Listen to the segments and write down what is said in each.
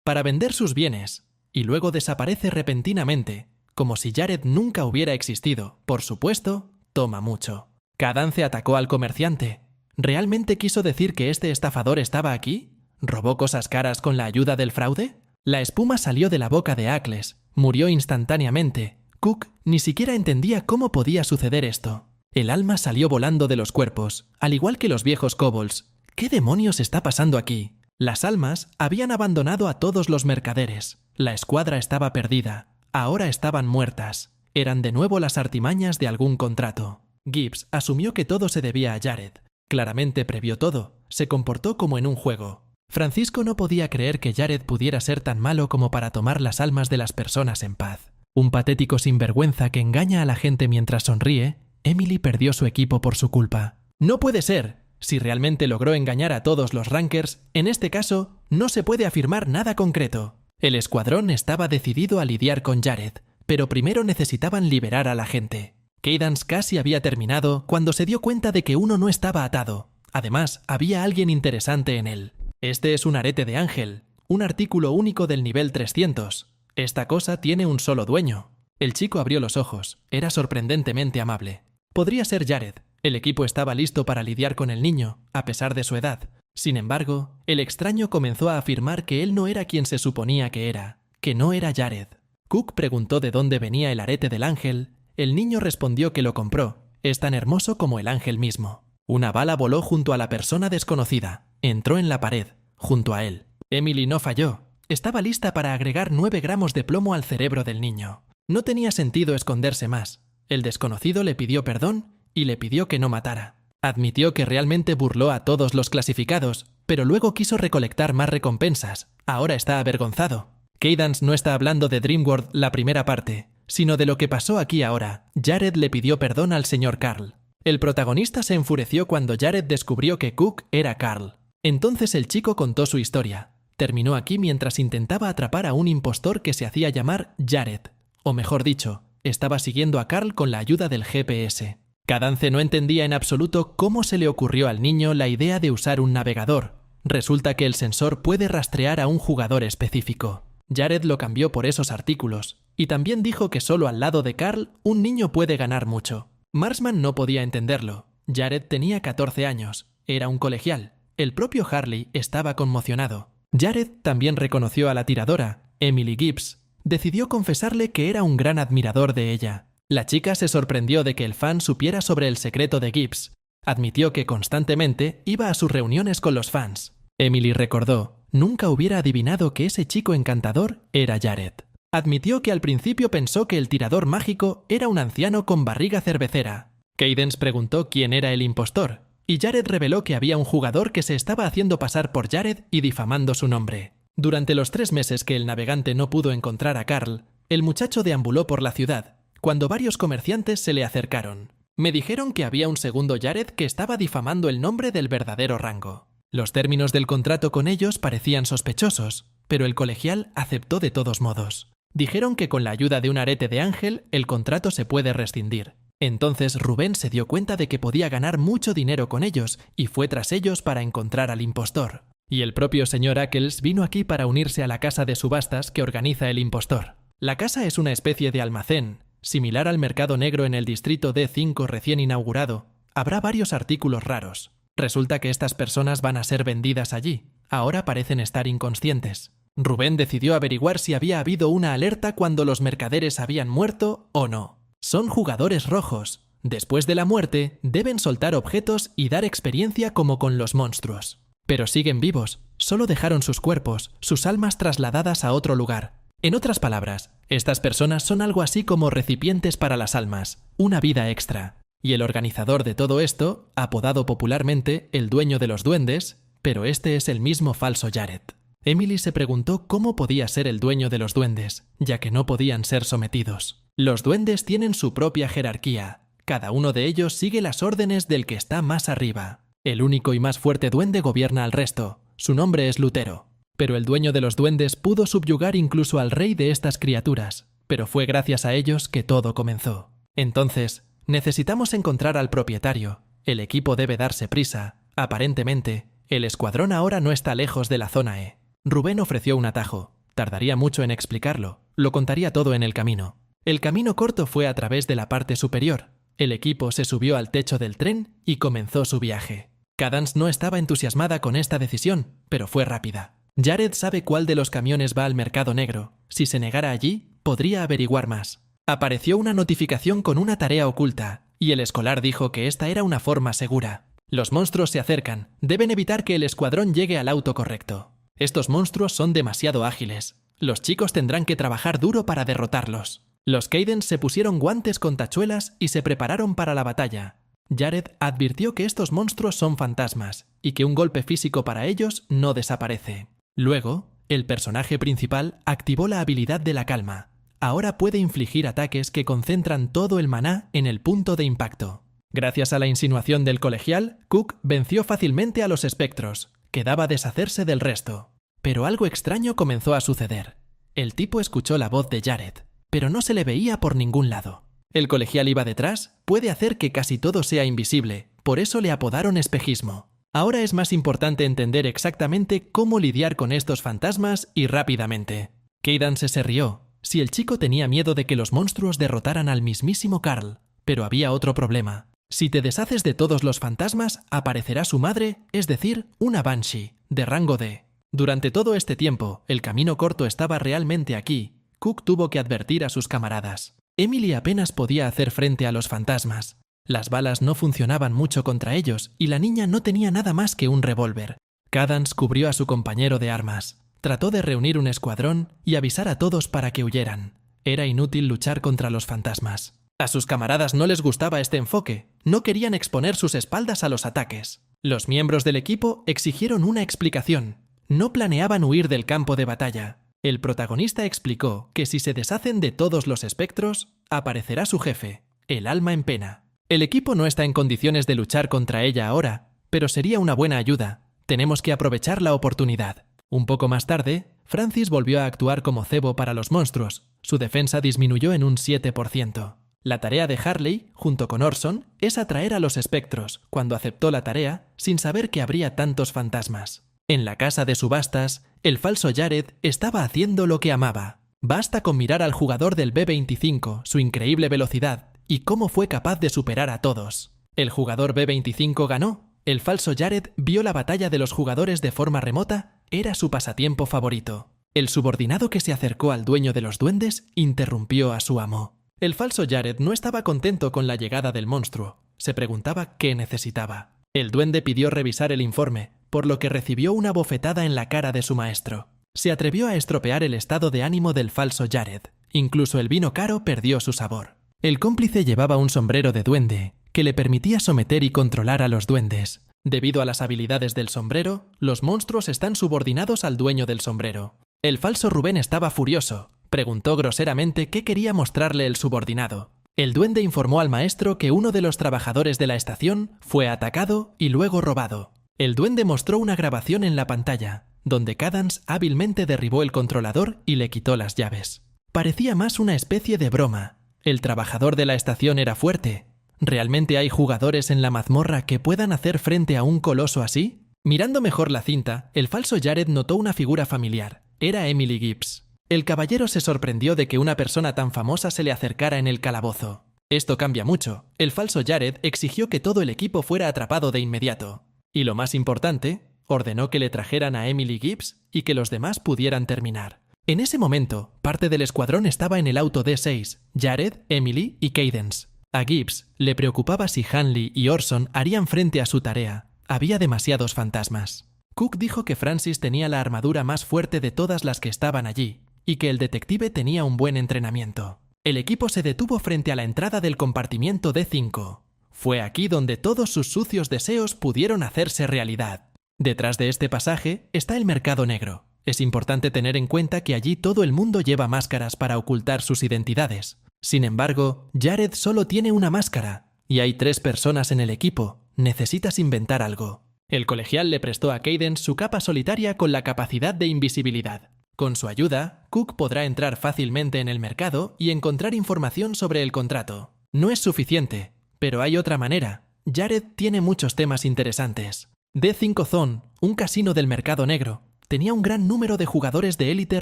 para vender sus bienes, y luego desaparece repentinamente, como si Jared nunca hubiera existido. Por supuesto, toma mucho. Cadance atacó al comerciante. ¿Realmente quiso decir que este estafador estaba aquí? ¿Robó cosas caras con la ayuda del fraude? La espuma salió de la boca de Ackles. Murió instantáneamente. Cook ni siquiera entendía cómo podía suceder esto. El alma salió volando de los cuerpos, al igual que los viejos kobolds. ¿Qué demonios está pasando aquí? Las almas habían abandonado a todos los mercaderes. La escuadra estaba perdida. Ahora estaban muertas. Eran de nuevo las artimañas de algún contrato. Gibbs asumió que todo se debía a Jared. Claramente previó todo. Se comportó como en un juego. Francisco no podía creer que Jared pudiera ser tan malo como para tomar las almas de las personas en paz. Un patético sinvergüenza que engaña a la gente mientras sonríe. Emily perdió su equipo por su culpa. ¡No puede ser! Si realmente logró engañar a todos los Rankers, en este caso, no se puede afirmar nada concreto. El escuadrón estaba decidido a lidiar con Jared, pero primero necesitaban liberar a la gente. Cadance casi había terminado cuando se dio cuenta de que uno no estaba atado. Además, había alguien interesante en él. Este es un arete de ángel, un artículo único del nivel 300. Esta cosa tiene un solo dueño. El chico abrió los ojos. Era sorprendentemente amable. Podría ser Jared. El equipo estaba listo para lidiar con el niño, a pesar de su edad. Sin embargo, el extraño comenzó a afirmar que él no era quien se suponía que era, que no era Jared. Cook preguntó de dónde venía el arete del ángel. El niño respondió que lo compró. Es tan hermoso como el ángel mismo. Una bala voló junto a la persona desconocida. Entró en la pared, junto a él. Emily no falló. Estaba lista para agregar 9 gramos de plomo al cerebro del niño. No tenía sentido esconderse más. El desconocido le pidió perdón y le pidió que no matara. Admitió que realmente burló a todos los clasificados, pero luego quiso recolectar más recompensas. Ahora está avergonzado. Cadance no está hablando de Dreamworld la primera parte, sino de lo que pasó aquí ahora. Jared le pidió perdón al señor Carl. El protagonista se enfureció cuando Jared descubrió que Cook era Carl. Entonces el chico contó su historia. Terminó aquí mientras intentaba atrapar a un impostor que se hacía llamar Jared. O mejor dicho, estaba siguiendo a Carl con la ayuda del GPS. Cadance no entendía en absoluto cómo se le ocurrió al niño la idea de usar un navegador. Resulta que el sensor puede rastrear a un jugador específico. Jared lo cambió por esos artículos, y también dijo que solo al lado de Carl un niño puede ganar mucho. Marshman no podía entenderlo. Jared tenía 14 años, era un colegial. El propio Harley estaba conmocionado. Jared también reconoció a la tiradora, Emily Gibbs. Decidió confesarle que era un gran admirador de ella. La chica se sorprendió de que el fan supiera sobre el secreto de Gibbs. Admitió que constantemente iba a sus reuniones con los fans. Emily recordó, nunca hubiera adivinado que ese chico encantador era Jared. Admitió que al principio pensó que el tirador mágico era un anciano con barriga cervecera. Cadance preguntó quién era el impostor, y Jared reveló que había un jugador que se estaba haciendo pasar por Jared y difamando su nombre. Durante los 3 meses que el navegante no pudo encontrar a Carl, el muchacho deambuló por la ciudad, cuando varios comerciantes se le acercaron. Me dijeron que había un segundo Jared que estaba difamando el nombre del verdadero rango. Los términos del contrato con ellos parecían sospechosos, pero el colegial aceptó de todos modos. Dijeron que con la ayuda de un arete de ángel el contrato se puede rescindir. Entonces Rubén se dio cuenta de que podía ganar mucho dinero con ellos y fue tras ellos para encontrar al impostor. Y el propio señor Ackles vino aquí para unirse a la casa de subastas que organiza el impostor. La casa es una especie de almacén, similar al mercado negro en el distrito D5 recién inaugurado. Habrá varios artículos raros. Resulta que estas personas van a ser vendidas allí. Ahora parecen estar inconscientes. Rubén decidió averiguar si había habido una alerta cuando los mercaderes habían muerto o no. Son jugadores rojos. Después de la muerte, deben soltar objetos y dar experiencia como con los monstruos. Pero siguen vivos. Solo dejaron sus cuerpos, sus almas trasladadas a otro lugar. En otras palabras, estas personas son algo así como recipientes para las almas, una vida extra. Y el organizador de todo esto, apodado popularmente el dueño de los duendes, pero este es el mismo falso Jared. Emily se preguntó cómo podía ser el dueño de los duendes, ya que no podían ser sometidos. Los duendes tienen su propia jerarquía. Cada uno de ellos sigue las órdenes del que está más arriba. El único y más fuerte duende gobierna al resto. Su nombre es Lutero. Pero el dueño de los duendes pudo subyugar incluso al rey de estas criaturas. Pero fue gracias a ellos que todo comenzó. Entonces, necesitamos encontrar al propietario. El equipo debe darse prisa. Aparentemente, el escuadrón ahora no está lejos de la zona E. Rubén ofreció un atajo. Tardaría mucho en explicarlo. Lo contaría todo en el camino. El camino corto fue a través de la parte superior. El equipo se subió al techo del tren y comenzó su viaje. Cadance no estaba entusiasmada con esta decisión, pero fue rápida. Jared sabe cuál de los camiones va al mercado negro. Si se negara allí, podría averiguar más. Apareció una notificación con una tarea oculta, y el escolar dijo que esta era una forma segura. Los monstruos se acercan. Deben evitar que el escuadrón llegue al auto correcto. Estos monstruos son demasiado ágiles. Los chicos tendrán que trabajar duro para derrotarlos. Los Cadence se pusieron guantes con tachuelas y se prepararon para la batalla. Jared advirtió que estos monstruos son fantasmas y que un golpe físico para ellos no desaparece. Luego, el personaje principal activó la habilidad de la calma. Ahora puede infligir ataques que concentran todo el maná en el punto de impacto. Gracias a la insinuación del colegial, Cook venció fácilmente a los espectros. Quedaba deshacerse del resto. Pero algo extraño comenzó a suceder. El tipo escuchó la voz de Jared, pero no se le veía por ningún lado. El colegial iba detrás, puede hacer que casi todo sea invisible, por eso le apodaron espejismo. Ahora es más importante entender exactamente cómo lidiar con estos fantasmas y rápidamente. Cadance se rió. Si el chico tenía miedo de que los monstruos derrotaran al mismísimo Carl, pero había otro problema. Si te deshaces de todos los fantasmas, aparecerá su madre, es decir, una Banshee, de rango D. Durante todo este tiempo, el camino corto estaba realmente aquí. Cook tuvo que advertir a sus camaradas. Emily apenas podía hacer frente a los fantasmas. Las balas no funcionaban mucho contra ellos y la niña no tenía nada más que un revólver. Cadance cubrió a su compañero de armas. Trató de reunir un escuadrón y avisar a todos para que huyeran. Era inútil luchar contra los fantasmas. A sus camaradas no les gustaba este enfoque. No querían exponer sus espaldas a los ataques. Los miembros del equipo exigieron una explicación. No planeaban huir del campo de batalla. El protagonista explicó que si se deshacen de todos los espectros, aparecerá su jefe, el alma en pena. El equipo no está en condiciones de luchar contra ella ahora, pero sería una buena ayuda. Tenemos que aprovechar la oportunidad. Un poco más tarde, Francis volvió a actuar como cebo para los monstruos. Su defensa disminuyó en un 7%. La tarea de Harley, junto con Orson, es atraer a los espectros, cuando aceptó la tarea, sin saber que habría tantos fantasmas. En la casa de subastas, el falso Jared estaba haciendo lo que amaba. Basta con mirar al jugador del B-25, su increíble velocidad, y cómo fue capaz de superar a todos. El jugador B-25 ganó. El falso Jared vio la batalla de los jugadores de forma remota, era su pasatiempo favorito. El subordinado que se acercó al dueño de los duendes interrumpió a su amo. El falso Jared no estaba contento con la llegada del monstruo. Se preguntaba qué necesitaba. El duende pidió revisar el informe, por lo que recibió una bofetada en la cara de su maestro. Se atrevió a estropear el estado de ánimo del falso Jared. Incluso el vino caro perdió su sabor. El cómplice llevaba un sombrero de duende, que le permitía someter y controlar a los duendes. Debido a las habilidades del sombrero, los monstruos están subordinados al dueño del sombrero. El falso Rubén estaba furioso. Preguntó groseramente qué quería mostrarle el subordinado. El duende informó al maestro que uno de los trabajadores de la estación fue atacado y luego robado. El duende mostró una grabación en la pantalla, donde Cadance hábilmente derribó el controlador y le quitó las llaves. Parecía más una especie de broma. El trabajador de la estación era fuerte. ¿Realmente hay jugadores en la mazmorra que puedan hacer frente a un coloso así? Mirando mejor la cinta, el falso Jared notó una figura familiar. Era Emily Gibbs. El caballero se sorprendió de que una persona tan famosa se le acercara en el calabozo. Esto cambia mucho. El falso Jared exigió que todo el equipo fuera atrapado de inmediato. Y lo más importante, ordenó que le trajeran a Emily Gibbs y que los demás pudieran terminar. En ese momento, parte del escuadrón estaba en el auto D6, Jared, Emily y Cadance. A Gibbs le preocupaba si Hanley y Orson harían frente a su tarea. Había demasiados fantasmas. Cook dijo que Francis tenía la armadura más fuerte de todas las que estaban allí, y que el detective tenía un buen entrenamiento. El equipo se detuvo frente a la entrada del compartimiento D5. Fue aquí donde todos sus sucios deseos pudieron hacerse realidad. Detrás de este pasaje está el mercado negro. Es importante tener en cuenta que allí todo el mundo lleva máscaras para ocultar sus identidades. Sin embargo, Jared solo tiene una máscara, y hay 3 personas en el equipo. Necesitas inventar algo. El colegial le prestó a Cadance su capa solitaria con la capacidad de invisibilidad. Con su ayuda, Cook podrá entrar fácilmente en el mercado y encontrar información sobre el contrato. No es suficiente, pero hay otra manera. Jared tiene muchos temas interesantes. D5 Zone, un casino del mercado negro. tenía un gran número de jugadores de élite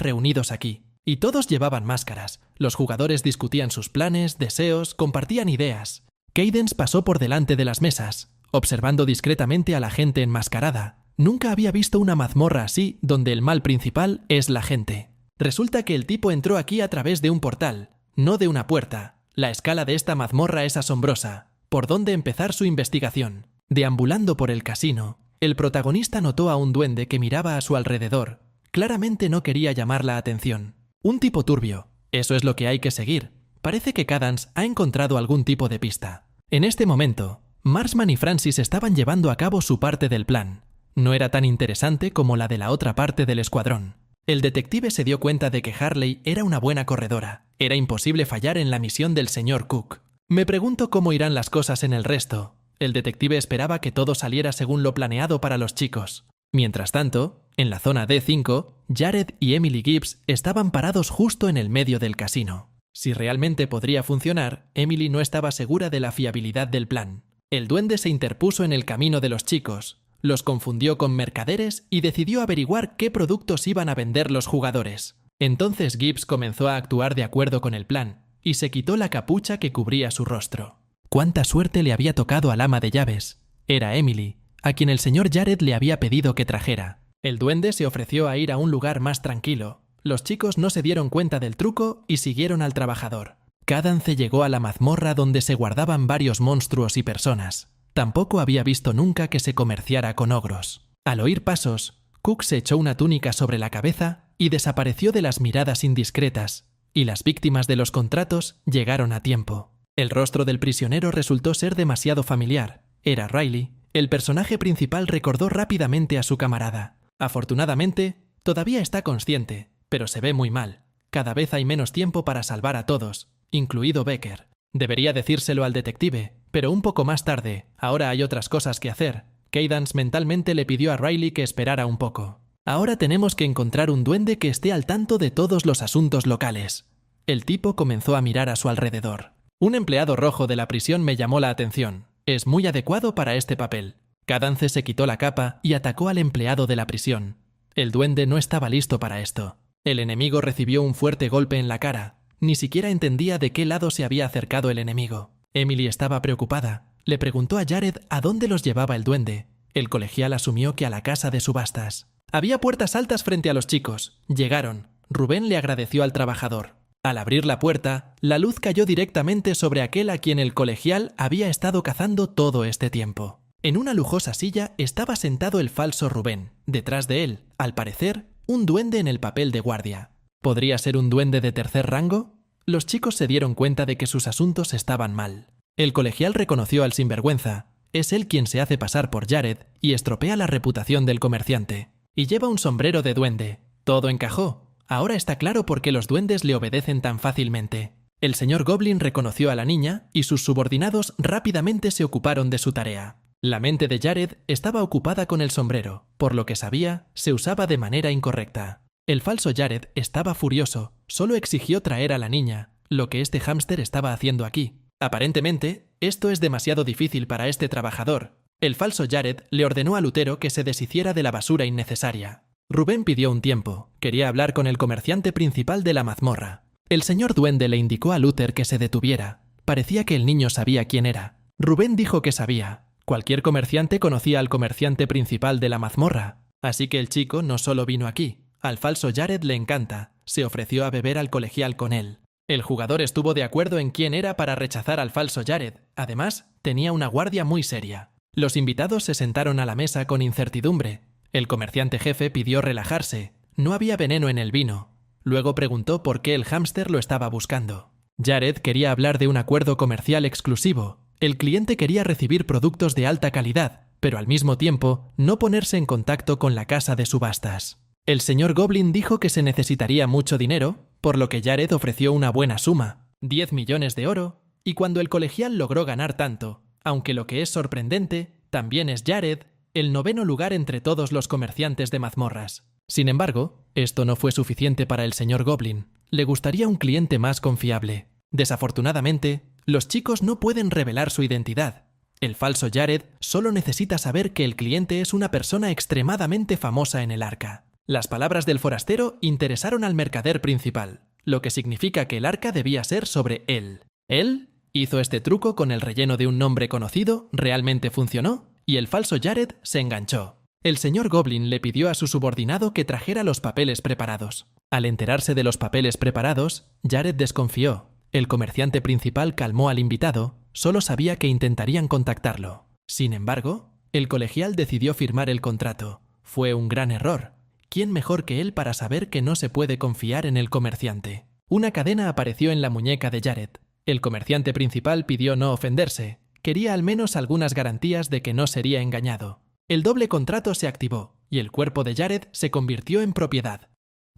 reunidos aquí. Y todos llevaban máscaras. Los jugadores discutían sus planes, deseos, compartían ideas. Cadence pasó por delante de las mesas, observando discretamente a la gente enmascarada. Nunca había visto una mazmorra así donde el mal principal es la gente. Resulta que el tipo entró aquí a través de un portal, no de una puerta. La escala de esta mazmorra es asombrosa. ¿Por dónde empezar su investigación? Deambulando por el casino, el protagonista notó a un duende que miraba a su alrededor. Claramente no quería llamar la atención. Un tipo turbio. Eso es lo que hay que seguir. Parece que Cadance ha encontrado algún tipo de pista. En este momento, Marshman y Francis estaban llevando a cabo su parte del plan. No era tan interesante como la de la otra parte del escuadrón. El detective se dio cuenta de que Harley era una buena corredora. Era imposible fallar en la misión del señor Cook. Me pregunto cómo irán las cosas en el resto. El detective esperaba que todo saliera según lo planeado para los chicos. Mientras tanto, en la zona D5, Jared y Emily Gibbs estaban parados justo en el medio del casino. Si realmente podría funcionar, Emily no estaba segura de la fiabilidad del plan. El duende se interpuso en el camino de los chicos, los confundió con mercaderes y decidió averiguar qué productos iban a vender los jugadores. Entonces Gibbs comenzó a actuar de acuerdo con el plan y se quitó la capucha que cubría su rostro. ¡Cuánta suerte le había tocado al ama de llaves! Era Emily, a quien el señor Jared le había pedido que trajera. El duende se ofreció a ir a un lugar más tranquilo. Los chicos no se dieron cuenta del truco y siguieron al trabajador. Cadance llegó a la mazmorra donde se guardaban varios monstruos y personas. Tampoco había visto nunca que se comerciara con ogros. Al oír pasos, Cook se echó una túnica sobre la cabeza y desapareció de las miradas indiscretas, y las víctimas de los contratos llegaron a tiempo. El rostro del prisionero resultó ser demasiado familiar. Era Riley. El personaje principal recordó rápidamente a su camarada. Afortunadamente, todavía está consciente, pero se ve muy mal. Cada vez hay menos tiempo para salvar a todos, incluido Becker. Debería decírselo al detective, pero un poco más tarde. Ahora hay otras cosas que hacer. Cadance mentalmente le pidió a Riley que esperara un poco. Ahora tenemos que encontrar un duende que esté al tanto de todos los asuntos locales. El tipo comenzó a mirar a su alrededor. Un empleado rojo de la prisión me llamó la atención. Es muy adecuado para este papel. Cadance se quitó la capa y atacó al empleado de la prisión. El duende no estaba listo para esto. El enemigo recibió un fuerte golpe en la cara. Ni siquiera entendía de qué lado se había acercado el enemigo. Emily estaba preocupada. Le preguntó a Jared a dónde los llevaba el duende. El colegial asumió que a la casa de subastas. Había puertas altas frente a los chicos. Llegaron. Rubén le agradeció al trabajador. Al abrir la puerta, la luz cayó directamente sobre aquel a quien el colegial había estado cazando todo este tiempo. En una lujosa silla estaba sentado el falso Rubén. Detrás de él, al parecer, un duende en el papel de guardia. ¿Podría ser un duende de tercer rango? Los chicos se dieron cuenta de que sus asuntos estaban mal. El colegial reconoció al sinvergüenza. Es él quien se hace pasar por Jared y estropea la reputación del comerciante. Y lleva un sombrero de duende. Todo encajó. Ahora está claro por qué los duendes le obedecen tan fácilmente. El señor Goblin reconoció a la niña y sus subordinados rápidamente se ocuparon de su tarea. La mente de Jared estaba ocupada con el sombrero, por lo que sabía, se usaba de manera incorrecta. El falso Jared estaba furioso, solo exigió traer a la niña, lo que este hámster estaba haciendo aquí. Aparentemente, esto es demasiado difícil para este trabajador. El falso Jared le ordenó a Lutero que se deshiciera de la basura innecesaria. Rubén pidió un tiempo. Quería hablar con el comerciante principal de la mazmorra. El señor duende le indicó a Luther que se detuviera. Parecía que el niño sabía quién era. Rubén dijo que sabía. Cualquier comerciante conocía al comerciante principal de la mazmorra. Así que el chico no solo vino aquí. Al falso Jared le encanta. Se ofreció a beber al colegial con él. El jugador estuvo de acuerdo en quién era para rechazar al falso Jared. Además, tenía una guardia muy seria. Los invitados se sentaron a la mesa con incertidumbre. El comerciante jefe pidió relajarse. No había veneno en el vino. Luego preguntó por qué el hámster lo estaba buscando. Jared quería hablar de un acuerdo comercial exclusivo. El cliente quería recibir productos de alta calidad, pero al mismo tiempo no ponerse en contacto con la casa de subastas. El señor Goblin dijo que se necesitaría mucho dinero, por lo que Jared ofreció una buena suma, 10 millones de oro, y cuando el colegial logró ganar tanto, aunque lo que es sorprendente, también es Jared, el 9º lugar entre todos los comerciantes de mazmorras. Sin embargo, esto no fue suficiente para el señor Goblin. Le gustaría un cliente más confiable. Desafortunadamente, los chicos no pueden revelar su identidad. El falso Jared solo necesita saber que el cliente es una persona extremadamente famosa en el arca. Las palabras del forastero interesaron al mercader principal, lo que significa que el arca debía ser sobre él. Él hizo este truco con el relleno de un nombre conocido, realmente funcionó, y el falso Jared se enganchó. El señor Goblin le pidió a su subordinado que trajera los papeles preparados. Al enterarse de los papeles preparados, Jared desconfió. El comerciante principal calmó al invitado, solo sabía que intentarían contactarlo. Sin embargo, el colegial decidió firmar el contrato. Fue un gran error. ¿Quién mejor que él para saber que no se puede confiar en el comerciante? Una cadena apareció en la muñeca de Jared. El comerciante principal pidió no ofenderse. Quería al menos algunas garantías de que no sería engañado. El doble contrato se activó y el cuerpo de Jared se convirtió en propiedad.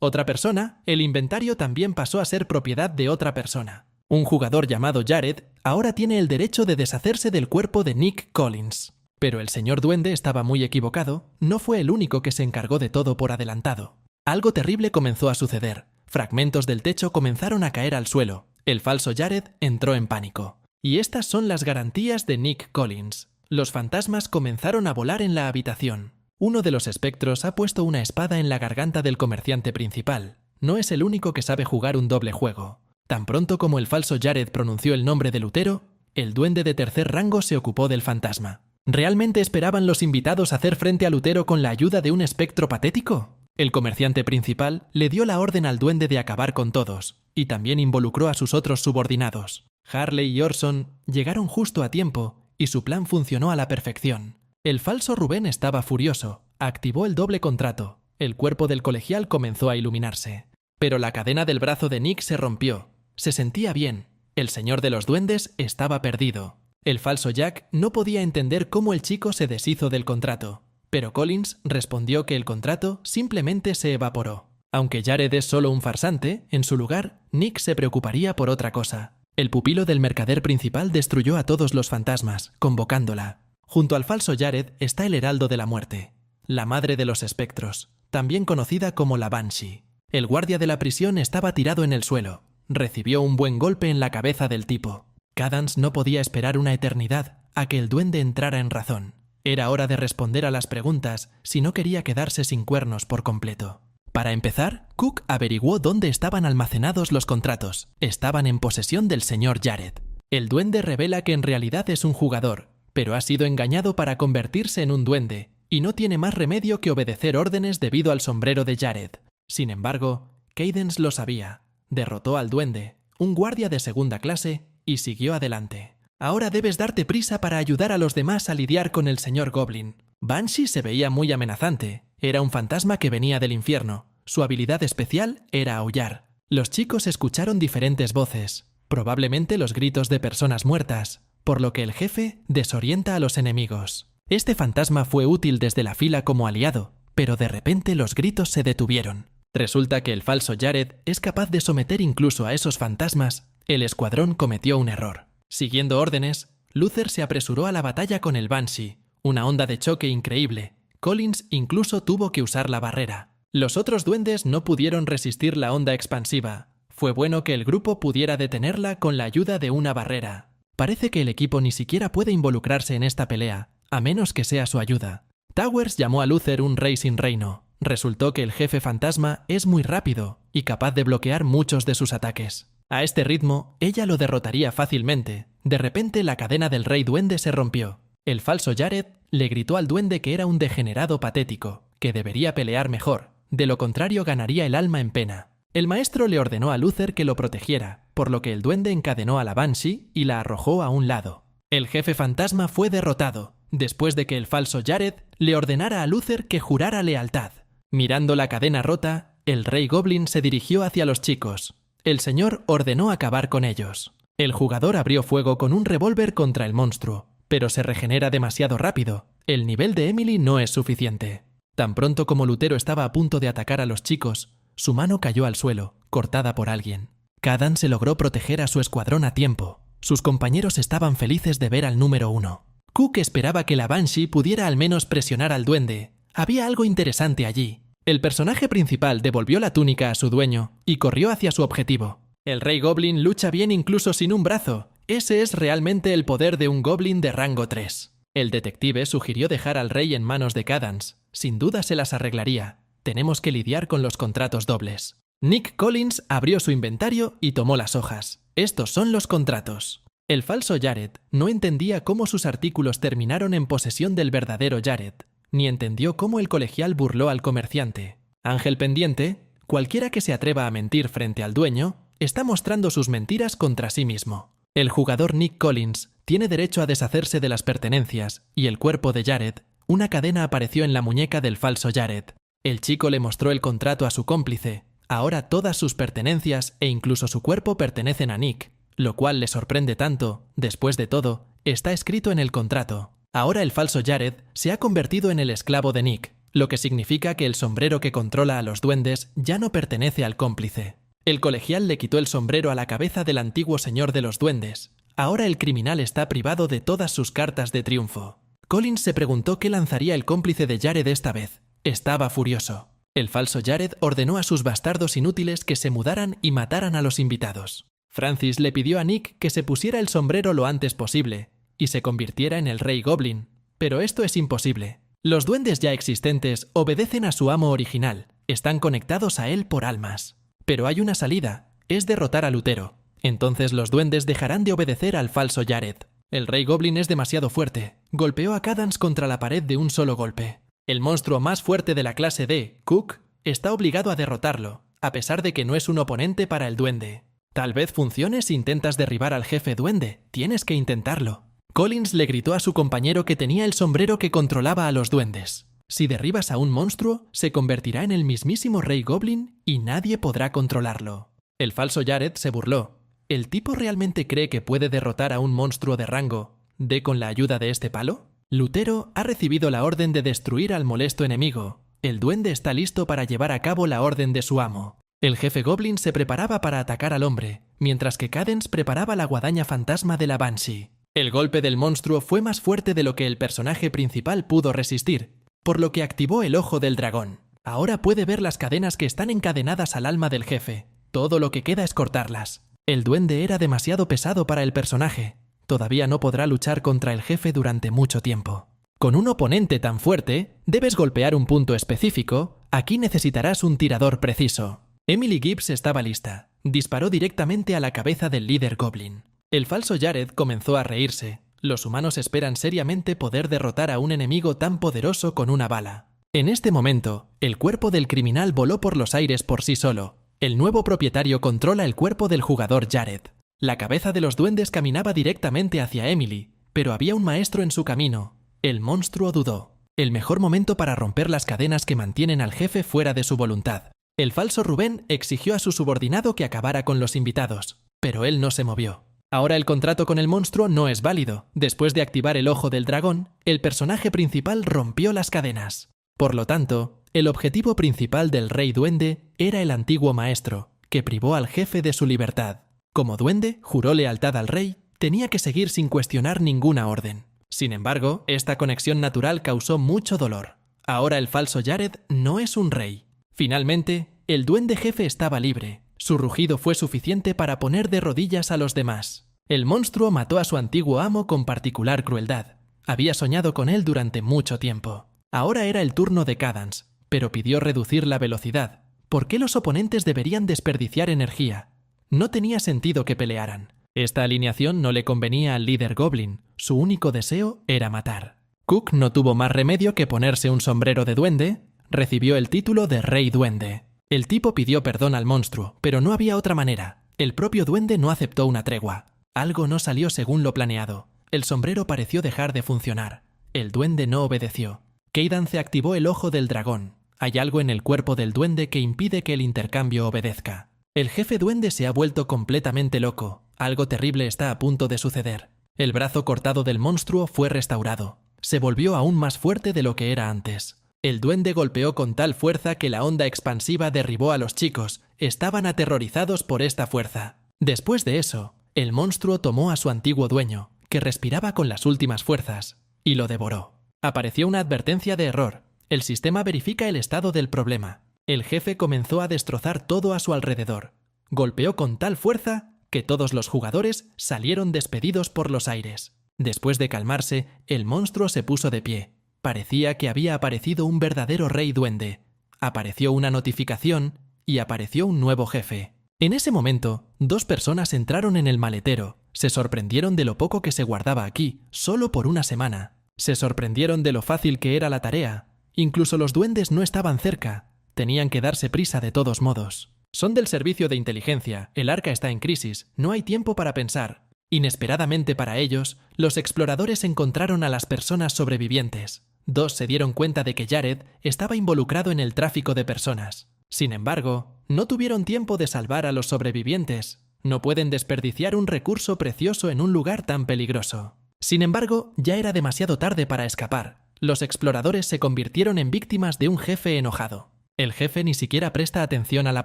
Otra persona, el inventario también pasó a ser propiedad de otra persona. Un jugador llamado Jared ahora tiene el derecho de deshacerse del cuerpo de Nick Collins. Pero el señor Duende estaba muy equivocado, no fue el único que se encargó de todo por adelantado. Algo terrible comenzó a suceder. Fragmentos del techo comenzaron a caer al suelo. El falso Jared entró en pánico. Y estas son las garantías de Nick Collins. Los fantasmas comenzaron a volar en la habitación. Uno de los espectros ha puesto una espada en la garganta del comerciante principal. No es el único que sabe jugar un doble juego. Tan pronto como el falso Jared pronunció el nombre de Lutero, el duende de tercer rango se ocupó del fantasma. ¿Realmente esperaban los invitados hacer frente a Lutero con la ayuda de un espectro patético? El comerciante principal le dio la orden al duende de acabar con todos, y también involucró a sus otros subordinados. Harley y Orson llegaron justo a tiempo, y su plan funcionó a la perfección. El falso Rubén estaba furioso, activó el doble contrato, el cuerpo del colegial comenzó a iluminarse. Pero la cadena del brazo de Nick se rompió. Se sentía bien, el señor de los duendes estaba perdido. El falso Jack no podía entender cómo el chico se deshizo del contrato, pero Collins respondió que el contrato simplemente se evaporó. Aunque Jared es solo un farsante, en su lugar, Nick se preocuparía por otra cosa. El pupilo del mercader principal destruyó a todos los fantasmas, convocándola. Junto al falso Jared está el Heraldo de la Muerte, la madre de los espectros, también conocida como la Banshee. El guardia de la prisión estaba tirado en el suelo. Recibió un buen golpe en la cabeza del tipo. Cadance no podía esperar una eternidad a que el duende entrara en razón. Era hora de responder a las preguntas si no quería quedarse sin cuernos por completo. Para empezar, Cook averiguó dónde estaban almacenados los contratos. Estaban en posesión del señor Jared. El duende revela que en realidad es un jugador, pero ha sido engañado para convertirse en un duende, y no tiene más remedio que obedecer órdenes debido al sombrero de Jared. Sin embargo, Cadance lo sabía. Derrotó al duende, un guardia de segunda clase, y siguió adelante. Ahora debes darte prisa para ayudar a los demás a lidiar con el señor Goblin. Banshee se veía muy amenazante. Era un fantasma que venía del infierno. Su habilidad especial era aullar. Los chicos escucharon diferentes voces, probablemente los gritos de personas muertas, por lo que el jefe desorienta a los enemigos. Este fantasma fue útil desde la fila como aliado, pero de repente los gritos se detuvieron. Resulta que el falso Jared es capaz de someter incluso a esos fantasmas. El escuadrón cometió un error. Siguiendo órdenes, Luther se apresuró a la batalla con el Banshee, una onda de choque increíble. Collins incluso tuvo que usar la barrera. Los otros duendes no pudieron resistir la onda expansiva. Fue bueno que el grupo pudiera detenerla con la ayuda de una barrera. Parece que el equipo ni siquiera puede involucrarse en esta pelea, a menos que sea su ayuda. Towers llamó a Luther un rey sin reino. Resultó que el jefe fantasma es muy rápido y capaz de bloquear muchos de sus ataques. A este ritmo, ella lo derrotaría fácilmente. De repente, la cadena del rey duende se rompió. El falso Jared le gritó al duende que era un degenerado patético, que debería pelear mejor. De lo contrario, ganaría el alma en pena. El maestro le ordenó a Luther que lo protegiera, por lo que el duende encadenó a la Banshee y la arrojó a un lado. El jefe fantasma fue derrotado, después de que el falso Jared le ordenara a Luther que jurara lealtad. Mirando la cadena rota, el rey Goblin se dirigió hacia los chicos. El señor ordenó acabar con ellos. El jugador abrió fuego con un revólver contra el monstruo, pero se regenera demasiado rápido. El nivel de Emily no es suficiente. Tan pronto como Lutero estaba a punto de atacar a los chicos, su mano cayó al suelo, cortada por alguien. Cadance logró proteger a su escuadrón a tiempo. Sus compañeros estaban felices de ver al número 1. Cook esperaba que la Banshee pudiera al menos presionar al duende. Había algo interesante allí. El personaje principal devolvió la túnica a su dueño y corrió hacia su objetivo. El rey Goblin lucha bien incluso sin un brazo. Ese es realmente el poder de un Goblin de rango 3. El detective sugirió dejar al rey en manos de Cadance. Sin duda se las arreglaría. Tenemos que lidiar con los contratos dobles. Nick Collins abrió su inventario y tomó las hojas. Estos son los contratos. El falso Jared no entendía cómo sus artículos terminaron en posesión del verdadero Jared, ni entendió cómo el colegial burló al comerciante. Ángel pendiente, cualquiera que se atreva a mentir frente al dueño, está mostrando sus mentiras contra sí mismo. El jugador Nick Collins tiene derecho a deshacerse de las pertenencias y el cuerpo de Jared. Una cadena apareció en la muñeca del falso Jared. El chico le mostró el contrato a su cómplice. Ahora todas sus pertenencias e incluso su cuerpo pertenecen a Nick, lo cual le sorprende tanto. Después de todo, está escrito en el contrato. Ahora el falso Jared se ha convertido en el esclavo de Nick, lo que significa que el sombrero que controla a los duendes ya no pertenece al cómplice. El colegial le quitó el sombrero a la cabeza del antiguo señor de los duendes. Ahora el criminal está privado de todas sus cartas de triunfo. Collins se preguntó qué lanzaría el cómplice de Jared esta vez. Estaba furioso. El falso Jared ordenó a sus bastardos inútiles que se mudaran y mataran a los invitados. Francis le pidió a Nick que se pusiera el sombrero lo antes posible y se convirtiera en el Rey Goblin. Pero esto es imposible. Los duendes ya existentes obedecen a su amo original. Están conectados a él por almas. Pero hay una salida. Es derrotar a Lutero. Entonces los duendes dejarán de obedecer al falso Jared. El Rey Goblin es demasiado fuerte. Golpeó a Cadance contra la pared de un solo golpe. El monstruo más fuerte de la clase D, Cook, está obligado a derrotarlo, a pesar de que no es un oponente para el duende. Tal vez funcione si intentas derribar al jefe duende. Tienes que intentarlo. Collins le gritó a su compañero que tenía el sombrero que controlaba a los duendes. Si derribas a un monstruo, se convertirá en el mismísimo Rey Goblin y nadie podrá controlarlo. El falso Jared se burló. ¿El tipo realmente cree que puede derrotar a un monstruo de rango D con la ayuda de este palo? Lutero ha recibido la orden de destruir al molesto enemigo. El duende está listo para llevar a cabo la orden de su amo. El jefe Goblin se preparaba para atacar al hombre, mientras que Cadance preparaba la guadaña fantasma de la Banshee. El golpe del monstruo fue más fuerte de lo que el personaje principal pudo resistir, por lo que activó el ojo del dragón. Ahora puede ver las cadenas que están encadenadas al alma del jefe. Todo lo que queda es cortarlas. El duende era demasiado pesado para el personaje. Todavía no podrá luchar contra el jefe durante mucho tiempo. Con un oponente tan fuerte, debes golpear un punto específico. Aquí necesitarás un tirador preciso. Emily Gibbs estaba lista. Disparó directamente a la cabeza del líder Goblin. El falso Jared comenzó a reírse. Los humanos esperan seriamente poder derrotar a un enemigo tan poderoso con una bala. En este momento, el cuerpo del criminal voló por los aires por sí solo. El nuevo propietario controla el cuerpo del jugador Jared. La cabeza de los duendes caminaba directamente hacia Emily, pero había un maestro en su camino. El monstruo dudó. El mejor momento para romper las cadenas que mantienen al jefe fuera de su voluntad. El falso Rubén exigió a su subordinado que acabara con los invitados, pero él no se movió. Ahora el contrato con el monstruo no es válido. Después de activar el ojo del dragón, el personaje principal rompió las cadenas. Por lo tanto, el objetivo principal del Rey Duende era el antiguo maestro, que privó al jefe de su libertad. Como duende, juró lealtad al rey, tenía que seguir sin cuestionar ninguna orden. Sin embargo, esta conexión natural causó mucho dolor. Ahora el falso Jared no es un rey. Finalmente, el duende jefe estaba libre. Su rugido fue suficiente para poner de rodillas a los demás. El monstruo mató a su antiguo amo con particular crueldad. Había soñado con él durante mucho tiempo. Ahora era el turno de Cadance, pero pidió reducir la velocidad. ¿Por qué los oponentes deberían desperdiciar energía? No tenía sentido que pelearan. Esta alineación no le convenía al líder Goblin. Su único deseo era matar. Cook no tuvo más remedio que ponerse un sombrero de duende. Recibió el título de Rey Duende. El tipo pidió perdón al monstruo, pero no había otra manera. El propio duende no aceptó una tregua. Algo no salió según lo planeado. El sombrero pareció dejar de funcionar. El duende no obedeció. Cadance activó el ojo del dragón. Hay algo en el cuerpo del duende que impide que el intercambio obedezca. El jefe duende se ha vuelto completamente loco. Algo terrible está a punto de suceder. El brazo cortado del monstruo fue restaurado. Se volvió aún más fuerte de lo que era antes. El duende golpeó con tal fuerza que la onda expansiva derribó a los chicos. Estaban aterrorizados por esta fuerza. Después de eso, el monstruo tomó a su antiguo dueño, que respiraba con las últimas fuerzas, y lo devoró. Apareció una advertencia de error. El sistema verifica el estado del problema. El jefe comenzó a destrozar todo a su alrededor. Golpeó con tal fuerza que todos los jugadores salieron despedidos por los aires. Después de calmarse, el monstruo se puso de pie. Parecía que había aparecido un verdadero rey duende. apareció una notificación y apareció un nuevo jefe. En ese momento, 2 personas entraron en el maletero. Se sorprendieron de lo poco que se guardaba aquí, solo por una semana. Se sorprendieron de lo fácil que era la tarea. Incluso los duendes no estaban cerca. Tenían que darse prisa de todos modos. Son del servicio de inteligencia, el arca está en crisis, no hay tiempo para pensar. Inesperadamente para ellos, los exploradores encontraron a las personas sobrevivientes. 2 se dieron cuenta de que Jared estaba involucrado en el tráfico de personas. Sin embargo, no tuvieron tiempo de salvar a los sobrevivientes. No pueden desperdiciar un recurso precioso en un lugar tan peligroso. Sin embargo, ya era demasiado tarde para escapar. Los exploradores se convirtieron en víctimas de un jefe enojado. El jefe ni siquiera presta atención a la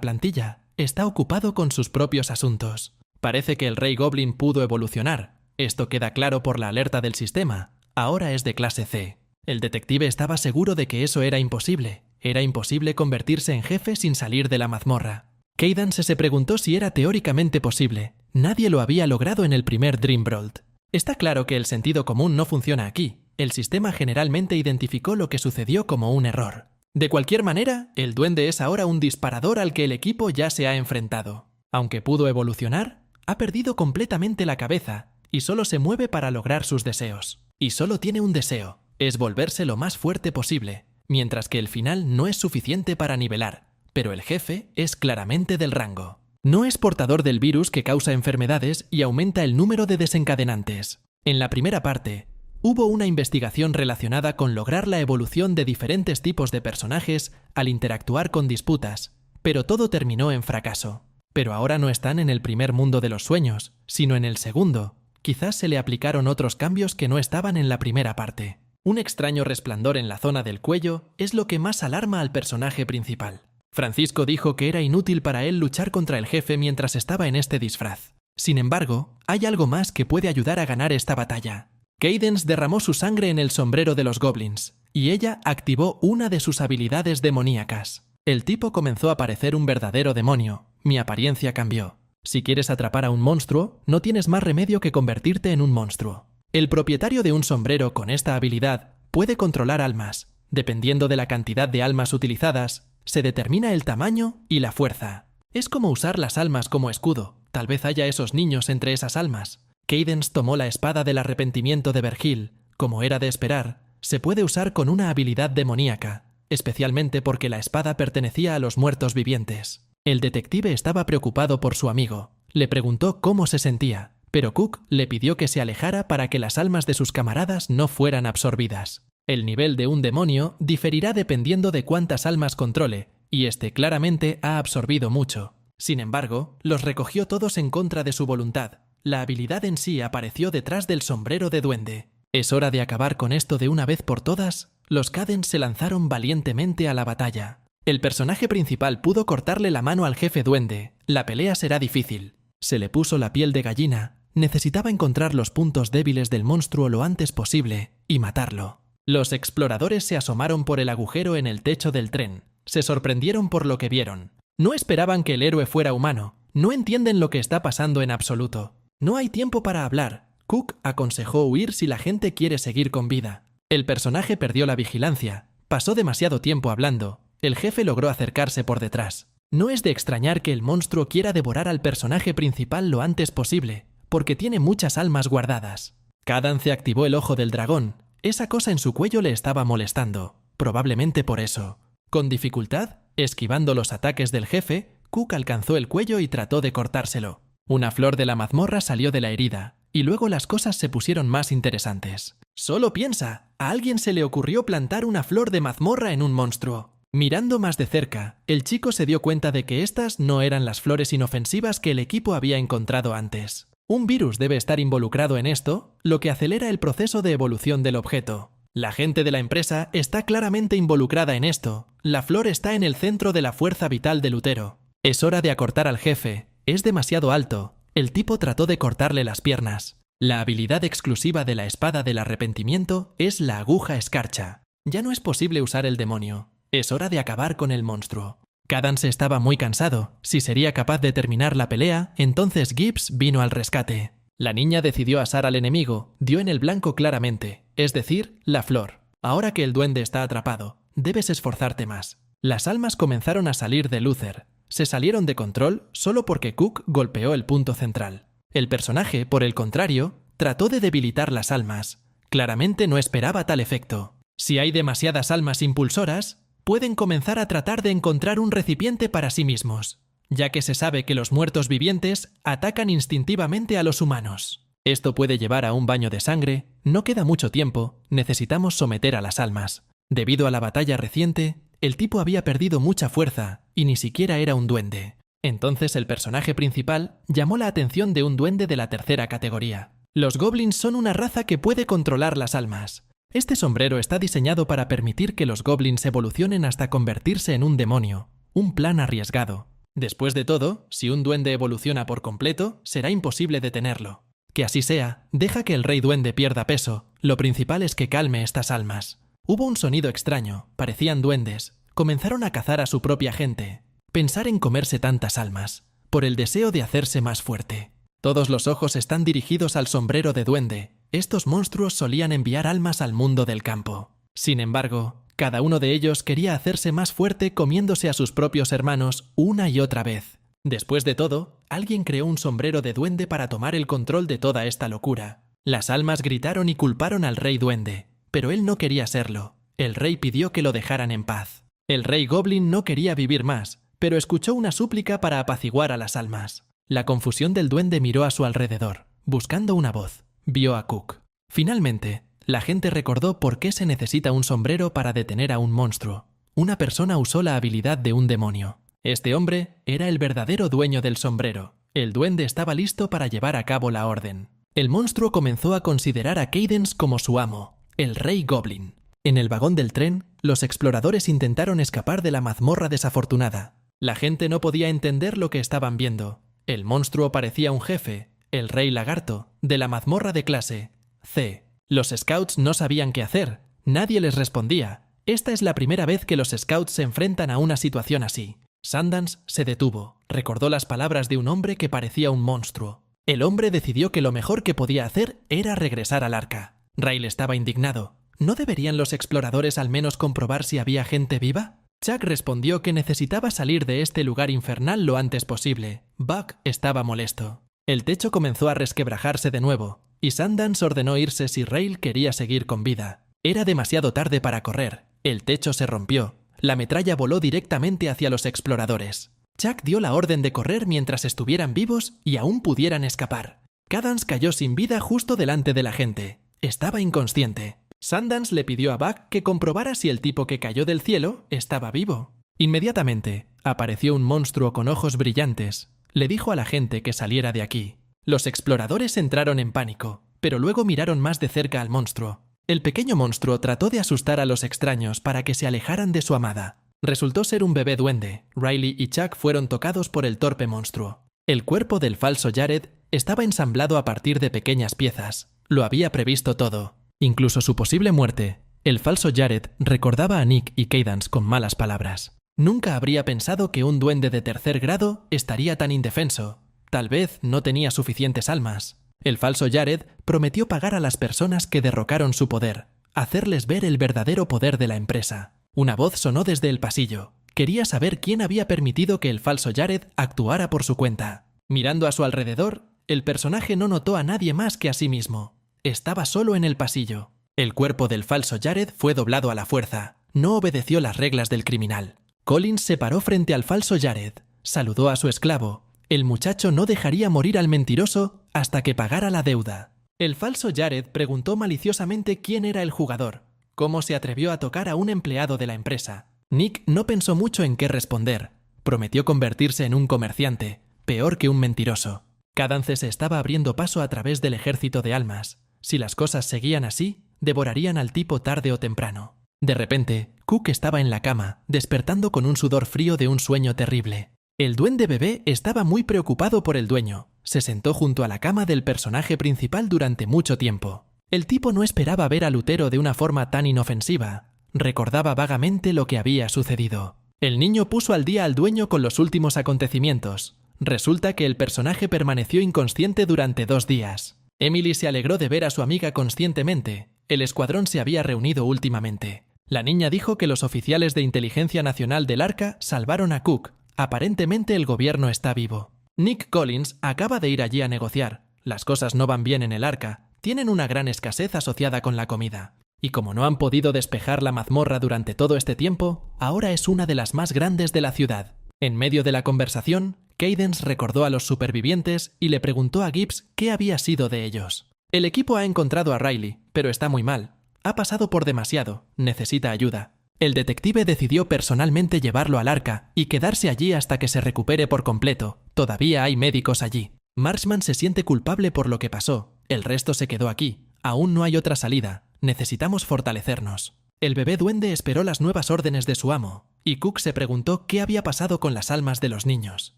plantilla. Está ocupado con sus propios asuntos. Parece que el Rey Goblin pudo evolucionar. Esto queda claro por la alerta del sistema. Ahora es de clase C. El detective estaba seguro de que eso era imposible. Era imposible convertirse en jefe sin salir de la mazmorra. Cadance se preguntó si era teóricamente posible. Nadie lo había logrado en el primer Dreamworld. Está claro que el sentido común no funciona aquí. El sistema generalmente identificó lo que sucedió como un error. De cualquier manera, el duende es ahora un disparador al que el equipo ya se ha enfrentado. Aunque pudo evolucionar, ha perdido completamente la cabeza y solo se mueve para lograr sus deseos. Y solo tiene un deseo, es volverse lo más fuerte posible, mientras que el final no es suficiente para nivelar, pero el jefe es claramente del rango. No es portador del virus que causa enfermedades y aumenta el número de desencadenantes. En la primera parte, hubo una investigación relacionada con lograr la evolución de diferentes tipos de personajes al interactuar con disputas, pero todo terminó en fracaso. Pero ahora no están en el primer mundo de los sueños, sino en el segundo. Quizás se le aplicaron otros cambios que no estaban en la primera parte. Un extraño resplandor en la zona del cuello es lo que más alarma al personaje principal. Francisco dijo que era inútil para él luchar contra el jefe mientras estaba en este disfraz. Sin embargo, hay algo más que puede ayudar a ganar esta batalla. Cadance derramó su sangre en el sombrero de los goblins, y ella activó una de sus habilidades demoníacas. El tipo comenzó a parecer un verdadero demonio. Mi apariencia cambió. Si quieres atrapar a un monstruo, no tienes más remedio que convertirte en un monstruo. El propietario de un sombrero con esta habilidad puede controlar almas. Dependiendo de la cantidad de almas utilizadas, se determina el tamaño y la fuerza. Es como usar las almas como escudo. Tal vez haya esos niños entre esas almas. Cadance tomó la espada del arrepentimiento de Vergil. Como era de esperar, se puede usar con una habilidad demoníaca, especialmente porque la espada pertenecía a los muertos vivientes. El detective estaba preocupado por su amigo. Le preguntó cómo se sentía, pero Cook le pidió que se alejara para que las almas de sus camaradas no fueran absorbidas. El nivel de un demonio diferirá dependiendo de cuántas almas controle, y este claramente ha absorbido mucho. Sin embargo, los recogió todos en contra de su voluntad. La habilidad en sí apareció detrás del sombrero de duende. ¿Es hora de acabar con esto de una vez por todas? Los Cadance se lanzaron valientemente a la batalla. El personaje principal pudo cortarle la mano al jefe duende. La pelea será difícil. Se le puso la piel de gallina. Necesitaba encontrar los puntos débiles del monstruo lo antes posible y matarlo. Los exploradores se asomaron por el agujero en el techo del tren. Se sorprendieron por lo que vieron. No esperaban que el héroe fuera humano. No entienden lo que está pasando en absoluto. No hay tiempo para hablar. Cook aconsejó huir si la gente quiere seguir con vida. El personaje perdió la vigilancia. Pasó demasiado tiempo hablando. El jefe logró acercarse por detrás. No es de extrañar que el monstruo quiera devorar al personaje principal lo antes posible, porque tiene muchas almas guardadas. Cadance activó el ojo del dragón. Esa cosa en su cuello le estaba molestando. Probablemente por eso. Con dificultad, esquivando los ataques del jefe, Cook alcanzó el cuello y trató de cortárselo. Una flor de la mazmorra salió de la herida, y luego las cosas se pusieron más interesantes. Solo piensa, a alguien se le ocurrió plantar una flor de mazmorra en un monstruo. Mirando más de cerca, el chico se dio cuenta de que estas no eran las flores inofensivas que el equipo había encontrado antes. Un virus debe estar involucrado en esto, lo que acelera el proceso de evolución del objeto. La gente de la empresa está claramente involucrada en esto. La flor está en el centro de la fuerza vital de Lutero. Es hora de acortar al jefe. Es demasiado alto. El tipo trató de cortarle las piernas. La habilidad exclusiva de la espada del arrepentimiento es la aguja escarcha. Ya no es posible usar el demonio. Es hora de acabar con el monstruo. Cadance estaba muy cansado. Si sería capaz de terminar la pelea, entonces Gibbs vino al rescate. La niña decidió asar al enemigo. Dio en el blanco claramente, es decir, la flor. Ahora que el duende está atrapado, debes esforzarte más. Las almas comenzaron a salir de Luther. Se salieron de control solo porque Cook golpeó el punto central. El personaje, por el contrario, trató de debilitar las almas. Claramente no esperaba tal efecto. Si hay demasiadas almas impulsoras, pueden comenzar a tratar de encontrar un recipiente para sí mismos, ya que se sabe que los muertos vivientes atacan instintivamente a los humanos. Esto puede llevar a un baño de sangre, no queda mucho tiempo, necesitamos someter a las almas. Debido a la batalla reciente, el tipo había perdido mucha fuerza y ni siquiera era un duende. Entonces el personaje principal llamó la atención de un duende de la tercera categoría. Los goblins son una raza que puede controlar las almas. Este sombrero está diseñado para permitir que los goblins evolucionen hasta convertirse en un demonio. Un plan arriesgado. Después de todo, si un duende evoluciona por completo, será imposible detenerlo. Que así sea, deja que el rey duende pierda peso. Lo principal es que calme estas almas. Hubo un sonido extraño, parecían duendes. Comenzaron a cazar a su propia gente. Pensar en comerse tantas almas, por el deseo de hacerse más fuerte. Todos los ojos están dirigidos al sombrero de duende. Estos monstruos solían enviar almas al mundo del campo. Sin embargo, cada uno de ellos quería hacerse más fuerte comiéndose a sus propios hermanos una y otra vez. Después de todo, alguien creó un sombrero de duende para tomar el control de toda esta locura. Las almas gritaron y culparon al rey duende, pero él no quería serlo. El rey pidió que lo dejaran en paz. El rey goblin no quería vivir más, pero escuchó una súplica para apaciguar a las almas. La confusión del duende miró a su alrededor, buscando una voz. Vio a Cook. Finalmente, la gente recordó por qué se necesita un sombrero para detener a un monstruo. Una persona usó la habilidad de un demonio. Este hombre era el verdadero dueño del sombrero. El duende estaba listo para llevar a cabo la orden. El monstruo comenzó a considerar a Cadence como su amo, el rey goblin. En el vagón del tren, los exploradores intentaron escapar de la mazmorra desafortunada. La gente no podía entender lo que estaban viendo. El monstruo parecía un jefe, el rey lagarto, de la mazmorra de clase C. Los scouts no sabían qué hacer. Nadie les respondía. Esta es la primera vez que los scouts se enfrentan a una situación así. Sundance se detuvo. Recordó las palabras de un hombre que parecía un monstruo. El hombre decidió que lo mejor que podía hacer era regresar al arca. Riley estaba indignado. ¿No deberían los exploradores al menos comprobar si había gente viva? Chuck respondió que necesitaba salir de este lugar infernal lo antes posible. Buck estaba molesto. El techo comenzó a resquebrajarse de nuevo, y Sundance ordenó irse si Riley quería seguir con vida. Era demasiado tarde para correr. El techo se rompió. La metralla voló directamente hacia los exploradores. Chuck dio la orden de correr mientras estuvieran vivos y aún pudieran escapar. Cadance cayó sin vida justo delante de la gente. Estaba inconsciente. Sundance le pidió a Buck que comprobara si el tipo que cayó del cielo estaba vivo. Inmediatamente, apareció un monstruo con ojos brillantes. Le dijo a la gente que saliera de aquí. Los exploradores entraron en pánico, pero luego miraron más de cerca al monstruo. El pequeño monstruo trató de asustar a los extraños para que se alejaran de su amada. Resultó ser un bebé duende. Riley y Chuck fueron tocados por el torpe monstruo. El cuerpo del falso Jared estaba ensamblado a partir de pequeñas piezas. Lo había previsto todo. Incluso su posible muerte. El falso Jared recordaba a Nick y Cadance con malas palabras. Nunca habría pensado que un duende de tercer grado estaría tan indefenso. Tal vez no tenía suficientes almas. El falso Jared prometió pagar a las personas que derrocaron su poder, hacerles ver el verdadero poder de la empresa. Una voz sonó desde el pasillo. Quería saber quién había permitido que el falso Jared actuara por su cuenta. Mirando a su alrededor, el personaje no notó a nadie más que a sí mismo. Estaba solo en el pasillo. El cuerpo del falso Jared fue doblado a la fuerza. No obedeció las reglas del criminal. Collins se paró frente al falso Jared. Saludó a su esclavo. El muchacho no dejaría morir al mentiroso hasta que pagara la deuda. El falso Jared preguntó maliciosamente quién era el jugador. ¿Cómo se atrevió a tocar a un empleado de la empresa? Nick no pensó mucho en qué responder. Prometió convertirse en un comerciante, peor que un mentiroso. Cadance se estaba abriendo paso a través del ejército de almas. Si las cosas seguían así, devorarían al tipo tarde o temprano. De repente, Cook estaba en la cama, despertando con un sudor frío de un sueño terrible. El duende bebé estaba muy preocupado por el dueño. Se sentó junto a la cama del personaje principal durante mucho tiempo. El tipo no esperaba ver a Lutero de una forma tan inofensiva. Recordaba vagamente lo que había sucedido. El niño puso al día al dueño con los últimos acontecimientos. Resulta que el personaje permaneció inconsciente durante 2 días. Emily se alegró de ver a su amiga conscientemente. El escuadrón se había reunido últimamente. La niña dijo que los oficiales de inteligencia nacional del Arca salvaron a Cook. Aparentemente el gobierno está vivo. Nick Collins acaba de ir allí a negociar. Las cosas no van bien en el Arca. Tienen una gran escasez asociada con la comida. Y como no han podido despejar la mazmorra durante todo este tiempo, ahora es una de las más grandes de la ciudad. En medio de la conversación, Cadence recordó a los supervivientes y le preguntó a Gibbs qué había sido de ellos. El equipo ha encontrado a Riley, pero está muy mal. Ha pasado por demasiado, necesita ayuda. El detective decidió personalmente llevarlo al Arca y quedarse allí hasta que se recupere por completo. Todavía hay médicos allí. Marshman se siente culpable por lo que pasó. El resto se quedó aquí. Aún no hay otra salida. Necesitamos fortalecernos. El bebé duende esperó las nuevas órdenes de su amo, y Cook se preguntó qué había pasado con las almas de los niños.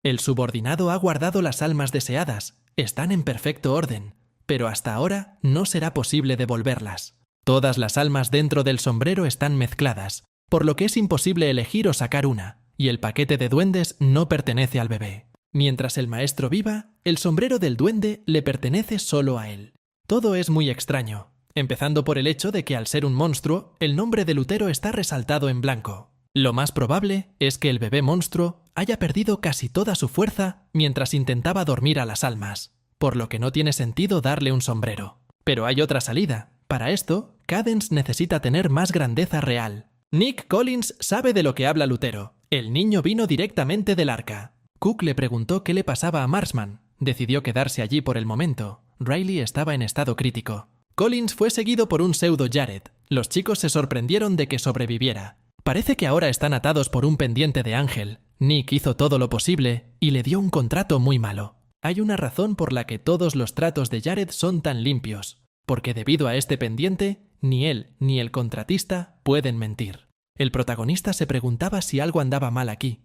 El subordinado ha guardado las almas deseadas. Están en perfecto orden, pero hasta ahora no será posible devolverlas. Todas las almas dentro del sombrero están mezcladas, por lo que es imposible elegir o sacar una, y el paquete de duendes no pertenece al bebé. Mientras el maestro viva, el sombrero del duende le pertenece solo a él. Todo es muy extraño, empezando por el hecho de que al ser un monstruo, el nombre de Lutero está resaltado en blanco. Lo más probable es que el bebé monstruo haya perdido casi toda su fuerza mientras intentaba dormir a las almas, por lo que no tiene sentido darle un sombrero. Pero hay otra salida. Para esto, Cadence necesita tener más grandeza real. Nick Collins sabe de lo que habla Lutero. El niño vino directamente del Arca. Cook le preguntó qué le pasaba a Marshman. Decidió quedarse allí por el momento. Riley estaba en estado crítico. Collins fue seguido por un pseudo Jared. Los chicos se sorprendieron de que sobreviviera. Parece que ahora están atados por un pendiente de ángel. Nick hizo todo lo posible y le dio un contrato muy malo. Hay una razón por la que todos los tratos de Jared son tan limpios, porque debido a este pendiente, ni él ni el contratista pueden mentir. El protagonista se preguntaba si algo andaba mal aquí.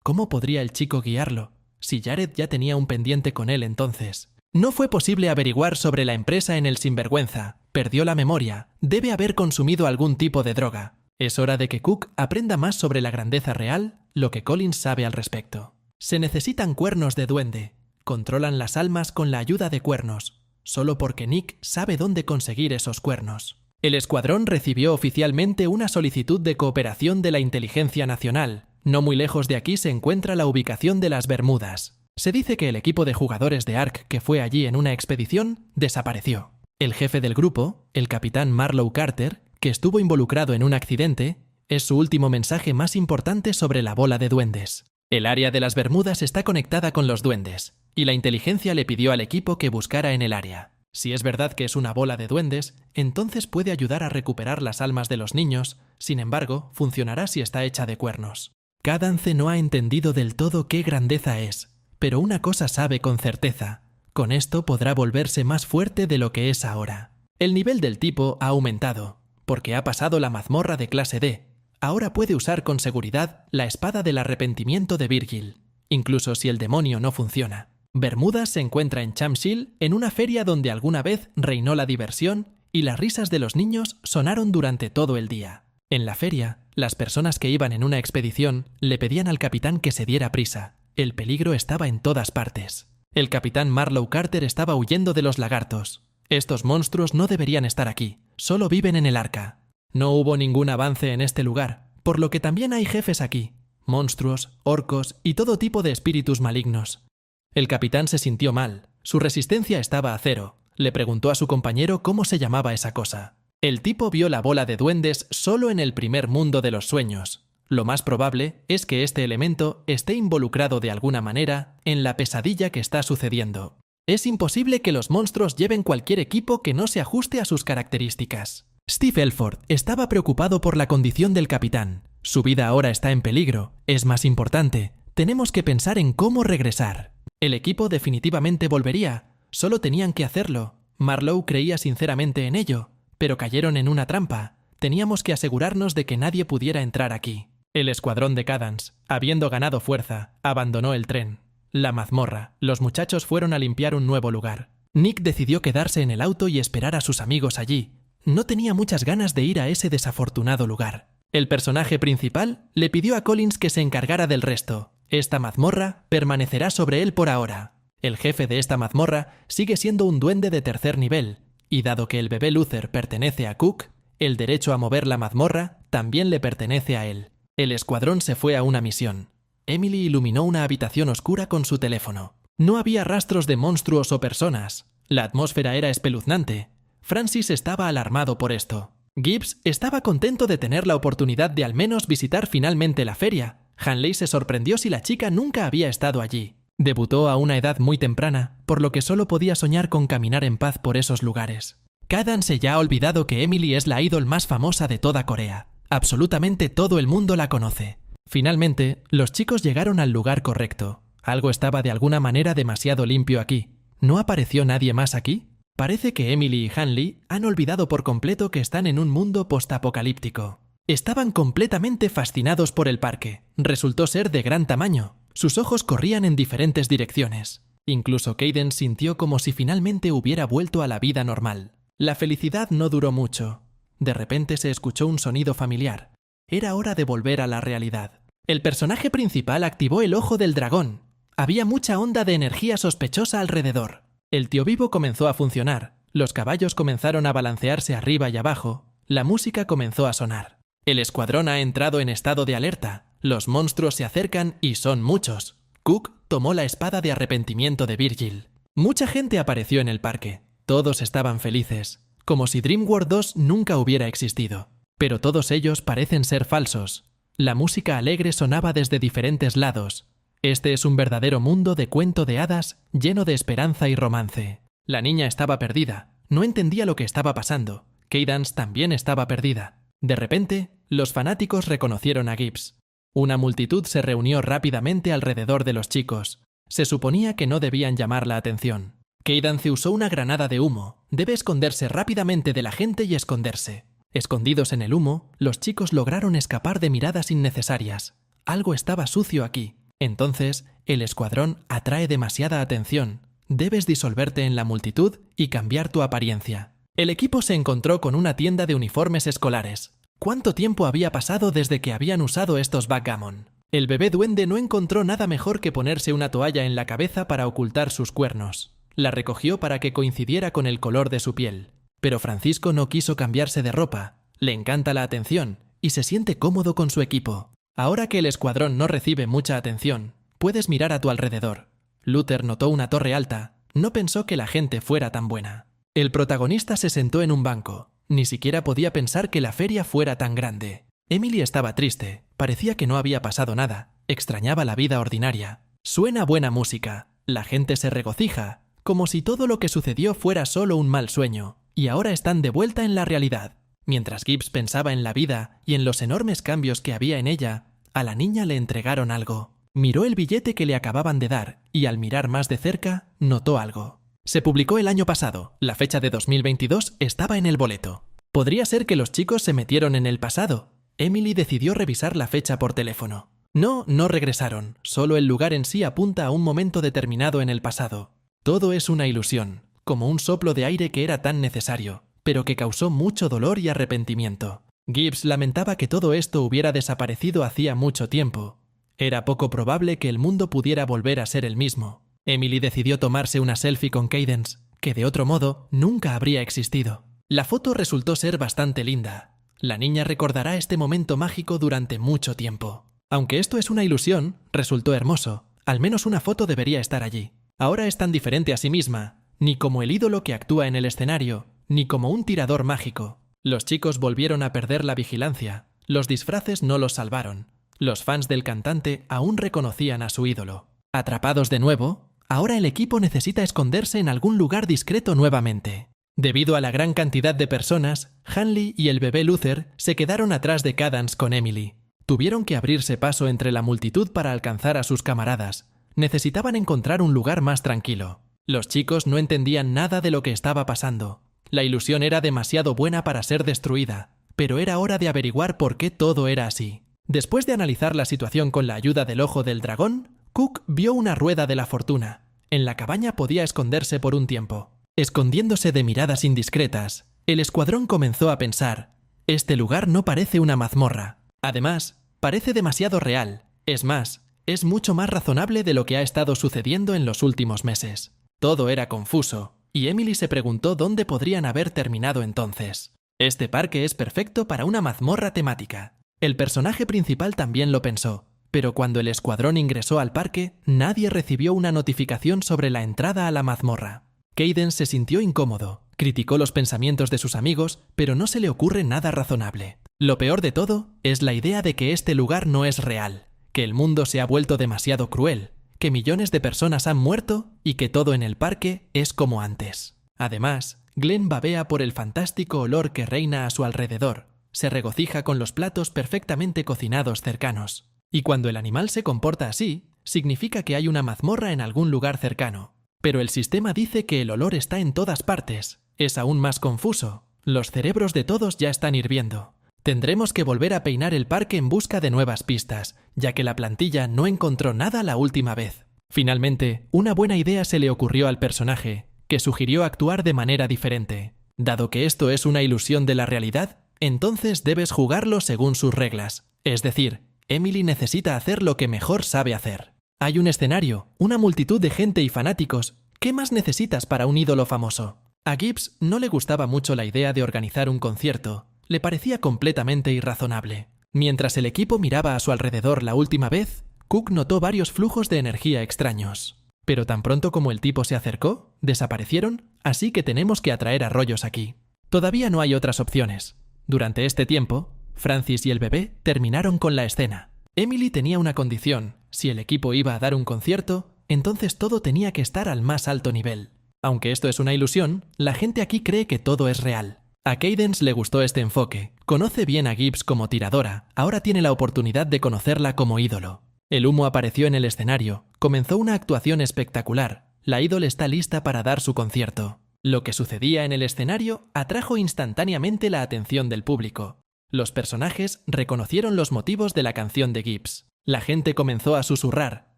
¿Cómo podría el chico guiarlo? Si Jared ya tenía un pendiente con él entonces. No fue posible averiguar sobre la empresa en el sinvergüenza. Perdió la memoria. Debe haber consumido algún tipo de droga. Es hora de que Cook aprenda más sobre la grandeza real, lo que Collins sabe al respecto. Se necesitan cuernos de duende. Controlan las almas con la ayuda de cuernos, solo porque Nick sabe dónde conseguir esos cuernos. El escuadrón recibió oficialmente una solicitud de cooperación de la Inteligencia Nacional. No muy lejos de aquí se encuentra la ubicación de las Bermudas. Se dice que el equipo de jugadores de ARK que fue allí en una expedición desapareció. El jefe del grupo, el capitán Marlowe Carter, que estuvo involucrado en un accidente, es su último mensaje más importante sobre la bola de duendes. El área de las Bermudas está conectada con los duendes, y la inteligencia le pidió al equipo que buscara en el área. Si es verdad que es una bola de duendes, entonces puede ayudar a recuperar las almas de los niños, sin embargo, funcionará si está hecha de cuernos. Cadance no ha entendido del todo qué grandeza es, pero una cosa sabe con certeza: con esto podrá volverse más fuerte de lo que es ahora. El nivel del tipo ha aumentado, porque ha pasado la mazmorra de clase D. Ahora puede usar con seguridad la espada del arrepentimiento de Virgil, incluso si el demonio no funciona. Bermudas se encuentra en Chamsill, en una feria donde alguna vez reinó la diversión y las risas de los niños sonaron durante todo el día. En la feria, las personas que iban en una expedición le pedían al capitán que se diera prisa. El peligro estaba en todas partes. El capitán Marlowe Carter estaba huyendo de los lagartos. Estos monstruos no deberían estar aquí, solo viven en el Arca. No hubo ningún avance en este lugar, por lo que también hay jefes aquí: monstruos, orcos y todo tipo de espíritus malignos. El capitán se sintió mal. Su resistencia estaba a cero. Le preguntó a su compañero cómo se llamaba esa cosa. El tipo vio la bola de duendes solo en el primer mundo de los sueños. Lo más probable es que este elemento esté involucrado de alguna manera en la pesadilla que está sucediendo. Es imposible que los monstruos lleven cualquier equipo que no se ajuste a sus características. Steve Elford estaba preocupado por la condición del capitán. Su vida ahora está en peligro. Es más importante. Tenemos que pensar en cómo regresar. El equipo definitivamente volvería. Solo tenían que hacerlo. Marlowe creía sinceramente en ello, pero cayeron en una trampa. Teníamos que asegurarnos de que nadie pudiera entrar aquí. El escuadrón de Cadance, habiendo ganado fuerza, abandonó el tren. La mazmorra. Los muchachos fueron a limpiar un nuevo lugar. Nick decidió quedarse en el auto y esperar a sus amigos allí. No tenía muchas ganas de ir a ese desafortunado lugar. El personaje principal le pidió a Collins que se encargara del resto. Esta mazmorra permanecerá sobre él por ahora. El jefe de esta mazmorra sigue siendo un duende de tercer nivel, y dado que el bebé Luther pertenece a Cook, El derecho a mover la mazmorra también le pertenece a él. El escuadrón se fue a una misión. Emily iluminó una habitación oscura con su teléfono. No había rastros de monstruos o personas. La atmósfera era espeluznante. Francis estaba alarmado por esto. Gibbs estaba contento de tener la oportunidad de al menos visitar finalmente la feria. Hanley se sorprendió si la chica nunca había estado allí. Debutó a una edad muy temprana, por lo que solo podía soñar con caminar en paz por esos lugares. Cadance ya ha olvidado que Emily es la ídol más famosa de toda Corea. Absolutamente todo el mundo la conoce. Finalmente, los chicos llegaron al lugar correcto. Algo estaba de alguna manera demasiado limpio aquí. ¿No apareció nadie más aquí? Parece que Emily y Hanley han olvidado por completo que están en un mundo postapocalíptico. Estaban completamente fascinados por el parque. Resultó ser de gran tamaño. Sus ojos corrían en diferentes direcciones. Incluso Cadance sintió como si finalmente hubiera vuelto a la vida normal. La felicidad no duró mucho. De repente se escuchó un sonido familiar. Era hora de volver a la realidad. El personaje principal activó el ojo del dragón. Había mucha onda de energía sospechosa alrededor. El tío vivo comenzó a funcionar. Los caballos comenzaron a balancearse arriba y abajo. La música comenzó a sonar. El escuadrón ha entrado en estado de alerta. Los monstruos se acercan y son muchos. Cook tomó la espada de arrepentimiento de Virgil. Mucha gente apareció en el parque. Todos estaban felices, como si Dream World 2 nunca hubiera existido. Pero todos ellos parecen ser falsos. La música alegre sonaba desde diferentes lados. Este es un verdadero mundo de cuento de hadas lleno de esperanza y romance. La niña estaba perdida. No entendía lo que estaba pasando. Cadance también estaba perdida. De repente, los fanáticos reconocieron a Gibbs. Una multitud se reunió rápidamente alrededor de los chicos. Se suponía que no debían llamar la atención. Cadance usó una granada de humo. Debe esconderse rápidamente de la gente y esconderse. Escondidos en el humo, los chicos lograron escapar de miradas innecesarias. Algo estaba sucio aquí. Entonces, el escuadrón atrae demasiada atención. Debes disolverte en la multitud y cambiar tu apariencia. El equipo se encontró con una tienda de uniformes escolares. ¿Cuánto tiempo había pasado desde que habían usado estos backgammon? El bebé duende no encontró nada mejor que ponerse una toalla en la cabeza para ocultar sus cuernos. La recogió para que coincidiera con el color de su piel. Pero Francisco no quiso cambiarse de ropa. Le encanta la atención y se siente cómodo con su equipo. Ahora que el escuadrón no recibe mucha atención, puedes mirar a tu alrededor. Luther notó una torre alta. No pensó que la gente fuera tan buena. El protagonista se sentó en un banco. Ni siquiera podía pensar que la feria fuera tan grande. Emily estaba triste. Parecía que no había pasado nada. Extrañaba la vida ordinaria. Suena buena música. La gente se regocija. Como si todo lo que sucedió fuera solo un mal sueño, y ahora están de vuelta en la realidad. Mientras Gibbs pensaba en la vida y en los enormes cambios que había en ella, a la niña le entregaron algo. Miró el billete que le acababan de dar, y al mirar más de cerca, notó algo. Se publicó el año pasado, la fecha de 2022 estaba en el boleto. Podría ser que los chicos se metieron en el pasado. Emily decidió revisar la fecha por teléfono. No regresaron, solo el lugar en sí apunta a un momento determinado en el pasado. Todo es una ilusión, como un soplo de aire que era tan necesario, pero que causó mucho dolor y arrepentimiento. Gibbs lamentaba que todo esto hubiera desaparecido hacía mucho tiempo. Era poco probable que el mundo pudiera volver a ser el mismo. Emily decidió tomarse una selfie con Cadance, que de otro modo nunca habría existido. La foto resultó ser bastante linda. La niña recordará este momento mágico durante mucho tiempo. Aunque esto es una ilusión, resultó hermoso. Al menos una foto debería estar allí. Ahora es tan diferente a sí misma, ni como el ídolo que actúa en el escenario, ni como un tirador mágico. Los chicos volvieron a perder la vigilancia. Los disfraces no los salvaron. Los fans del cantante aún reconocían a su ídolo. Atrapados de nuevo, ahora el equipo necesita esconderse en algún lugar discreto nuevamente. Debido a la gran cantidad de personas, Hanley y el bebé Luther se quedaron atrás de Cadance con Emily. Tuvieron que abrirse paso entre la multitud para alcanzar a sus camaradas. Necesitaban encontrar un lugar más tranquilo. Los chicos no entendían nada de lo que estaba pasando. La ilusión era demasiado buena para ser destruida, pero era hora de averiguar por qué todo era así. Después de analizar la situación con la ayuda del ojo del dragón, Cook vio una rueda de la fortuna. En la cabaña podía esconderse por un tiempo. Escondiéndose de miradas indiscretas, el escuadrón comenzó a pensar: este lugar no parece una mazmorra. Además, parece demasiado real. Es más, es mucho más razonable de lo que ha estado sucediendo en los últimos meses. Todo era confuso, y Emily se preguntó dónde podrían haber terminado entonces. Este parque es perfecto para una mazmorra temática. El personaje principal también lo pensó, pero cuando el escuadrón ingresó al parque, nadie recibió una notificación sobre la entrada a la mazmorra. Cadence se sintió incómodo, criticó los pensamientos de sus amigos, pero no se le ocurre nada razonable. Lo peor de todo es la idea de que este lugar no es real, que el mundo se ha vuelto demasiado cruel, que millones de personas han muerto y que todo en el parque es como antes. Además, Glenn babea por el fantástico olor que reina a su alrededor, se regocija con los platos perfectamente cocinados cercanos. Y cuando el animal se comporta así, significa que hay una mazmorra en algún lugar cercano. Pero el sistema dice que el olor está en todas partes. Es aún más confuso. Los cerebros de todos ya están hirviendo. Tendremos que volver a peinar el parque en busca de nuevas pistas, ya que la plantilla no encontró nada la última vez. Finalmente, una buena idea se le ocurrió al personaje, que sugirió actuar de manera diferente. Dado que esto es una ilusión de la realidad, entonces debes jugarlo según sus reglas. Es decir, Emily necesita hacer lo que mejor sabe hacer. Hay un escenario, una multitud de gente y fanáticos. ¿Qué más necesitas para un ídolo famoso? A Gibbs no le gustaba mucho la idea de organizar un concierto. Le parecía completamente irrazonable. Mientras el equipo miraba a su alrededor la última vez, Cook notó varios flujos de energía extraños. Pero tan pronto como el tipo se acercó, desaparecieron, así que tenemos que atraer arroyos aquí. Todavía no hay otras opciones. Durante este tiempo, Francis y el bebé terminaron con la escena. Emily tenía una condición: si el equipo iba a dar un concierto, entonces todo tenía que estar al más alto nivel. Aunque esto es una ilusión, la gente aquí cree que todo es real. A Cadence le gustó este enfoque. Conoce bien a Gibbs como tiradora, ahora tiene la oportunidad de conocerla como ídolo. El humo apareció en el escenario, comenzó una actuación espectacular. La ídol está lista para dar su concierto. Lo que sucedía en el escenario atrajo instantáneamente la atención del público. Los personajes reconocieron los motivos de la canción de Gibbs. La gente comenzó a susurrar.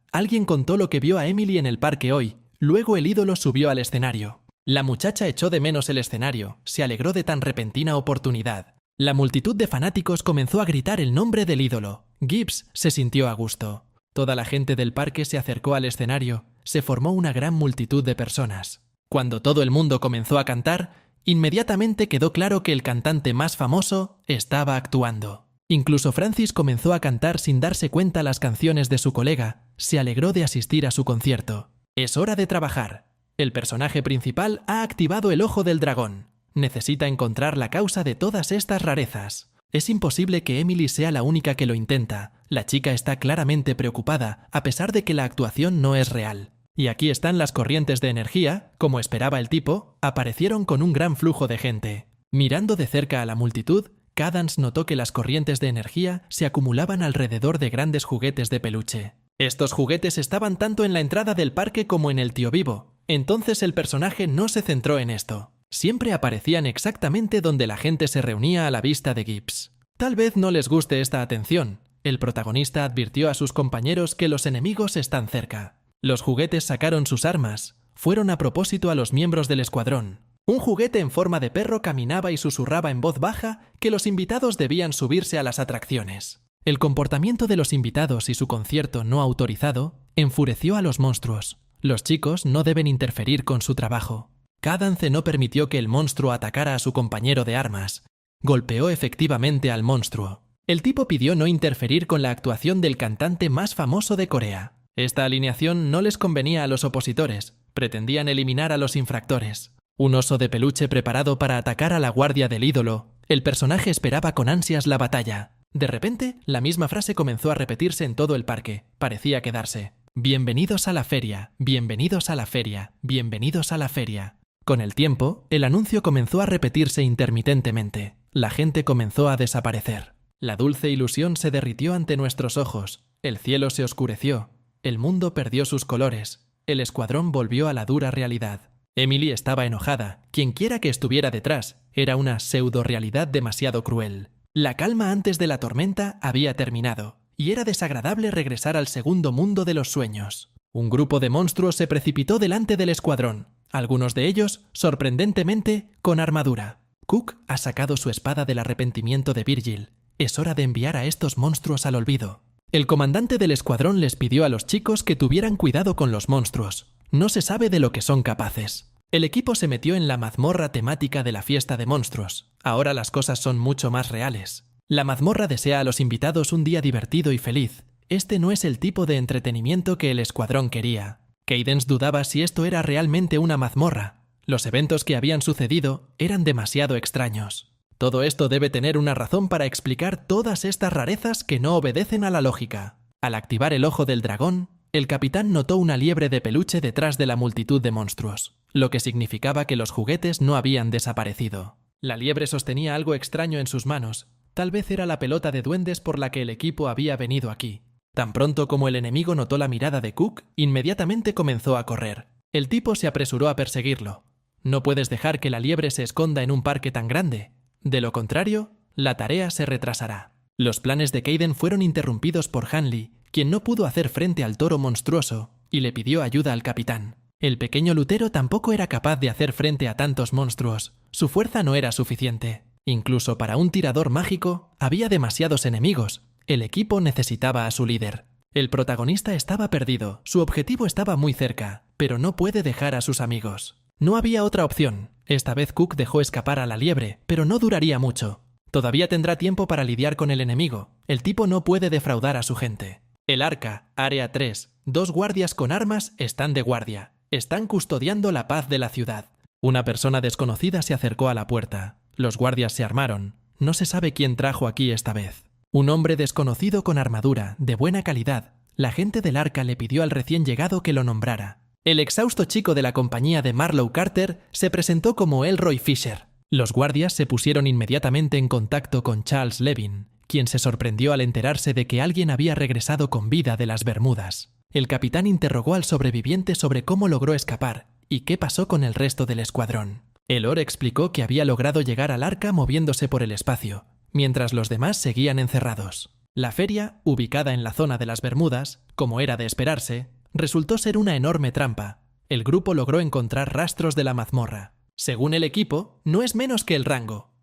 Alguien contó lo que vio a Emily en el parque hoy. Luego el ídolo subió al escenario. La muchacha echó de menos el escenario, se alegró de tan repentina oportunidad. La multitud de fanáticos comenzó a gritar el nombre del ídolo. Gibbs se sintió a gusto. Toda la gente del parque se acercó al escenario. Se formó una gran multitud de personas. Cuando todo el mundo comenzó a cantar, inmediatamente quedó claro que el cantante más famoso estaba actuando. Incluso Francis comenzó a cantar sin darse cuenta las canciones de su colega. Se alegró de asistir a su concierto. Es hora de trabajar. El personaje principal ha activado el ojo del dragón. Necesita encontrar la causa de todas estas rarezas. Es imposible que Emily sea la única que lo intenta. La chica está claramente preocupada, a pesar de que la actuación no es real. Y aquí están las corrientes de energía, como esperaba el tipo, aparecieron con un gran flujo de gente. Mirando de cerca a la multitud, Cadance notó que las corrientes de energía se acumulaban alrededor de grandes juguetes de peluche. Estos juguetes estaban tanto en la entrada del parque como en el tío vivo. Entonces el personaje no se centró en esto. Siempre aparecían exactamente donde la gente se reunía a la vista de Gibbs. Tal vez no les guste esta atención. El protagonista advirtió a sus compañeros que los enemigos están cerca. Los juguetes sacaron sus armas. Fueron a propósito a los miembros del escuadrón. Un juguete en forma de perro caminaba y susurraba en voz baja que los invitados debían subirse a las atracciones. El comportamiento de los invitados y su concierto no autorizado enfureció a los monstruos. Los chicos no deben interferir con su trabajo. Cadance no permitió que el monstruo atacara a su compañero de armas. Golpeó efectivamente al monstruo. El tipo pidió no interferir con la actuación del cantante más famoso de Corea. Esta alineación no les convenía a los opositores. Pretendían eliminar a los infractores. Un oso de peluche preparado para atacar a la guardia del ídolo. El personaje esperaba con ansias la batalla. De repente, la misma frase comenzó a repetirse en todo el parque. Parecía quedarse. Bienvenidos a la feria, bienvenidos a la feria, bienvenidos a la feria. Con el tiempo, el anuncio comenzó a repetirse intermitentemente. La gente comenzó a desaparecer. La dulce ilusión se derritió ante nuestros ojos. El cielo se oscureció. El mundo perdió sus colores. El escuadrón volvió a la dura realidad. Emily estaba enojada. Quienquiera que estuviera detrás, era una pseudo-realidad demasiado cruel. La calma antes de la tormenta había terminado, y era desagradable regresar al segundo mundo de los sueños. Un grupo de monstruos se precipitó delante del escuadrón, algunos de ellos, sorprendentemente, con armadura. Cook ha sacado su espada del arrepentimiento de Virgil. Es hora de enviar a estos monstruos al olvido. El comandante del escuadrón les pidió a los chicos que tuvieran cuidado con los monstruos. No se sabe de lo que son capaces. El equipo se metió en la mazmorra temática de la fiesta de monstruos. Ahora las cosas son mucho más reales. La mazmorra desea a los invitados un día divertido y feliz. Este no es el tipo de entretenimiento que el escuadrón quería. Cadence dudaba si esto era realmente una mazmorra. Los eventos que habían sucedido eran demasiado extraños. Todo esto debe tener una razón para explicar todas estas rarezas que no obedecen a la lógica. Al activar el ojo del dragón, el capitán notó una liebre de peluche detrás de la multitud de monstruos, lo que significaba que los juguetes no habían desaparecido. La liebre sostenía algo extraño en sus manos. Tal vez era la pelota de duendes por la que el equipo había venido aquí. Tan pronto como el enemigo notó la mirada de Cook, inmediatamente comenzó a correr. El tipo se apresuró a perseguirlo. No puedes dejar que la liebre se esconda en un parque tan grande. De lo contrario, la tarea se retrasará. Los planes de Kayden fueron interrumpidos por Hanley, quien no pudo hacer frente al toro monstruoso, y le pidió ayuda al capitán. El pequeño lutero tampoco era capaz de hacer frente a tantos monstruos. Su fuerza no era suficiente. Incluso para un tirador mágico, había demasiados enemigos. El equipo necesitaba a su líder. El protagonista estaba perdido, su objetivo estaba muy cerca, pero no puede dejar a sus amigos. No había otra opción. Esta vez Cook dejó escapar a la liebre, pero no duraría mucho. Todavía tendrá tiempo para lidiar con el enemigo. El tipo no puede defraudar a su gente. El Arca, Área 3, 2 guardias con armas están de guardia. Están custodiando la paz de la ciudad. Una persona desconocida se acercó a la puerta. Los guardias se armaron. No se sabe quién trajo aquí esta vez. Un hombre desconocido con armadura, de buena calidad. La gente del Arca le pidió al recién llegado que lo nombrara. El exhausto chico de la compañía de Marlowe Carter se presentó como Elroy Fisher. Los guardias se pusieron inmediatamente en contacto con Charles Levin, quien se sorprendió al enterarse de que alguien había regresado con vida de las Bermudas. El capitán interrogó al sobreviviente sobre cómo logró escapar y qué pasó con el resto del escuadrón. Elor explicó que había logrado llegar al Arca moviéndose por el espacio, mientras los demás seguían encerrados. La feria, ubicada en la zona de las Bermudas, como era de esperarse, resultó ser una enorme trampa. El grupo logró encontrar rastros de la mazmorra. Según el equipo, no es menos que el rango.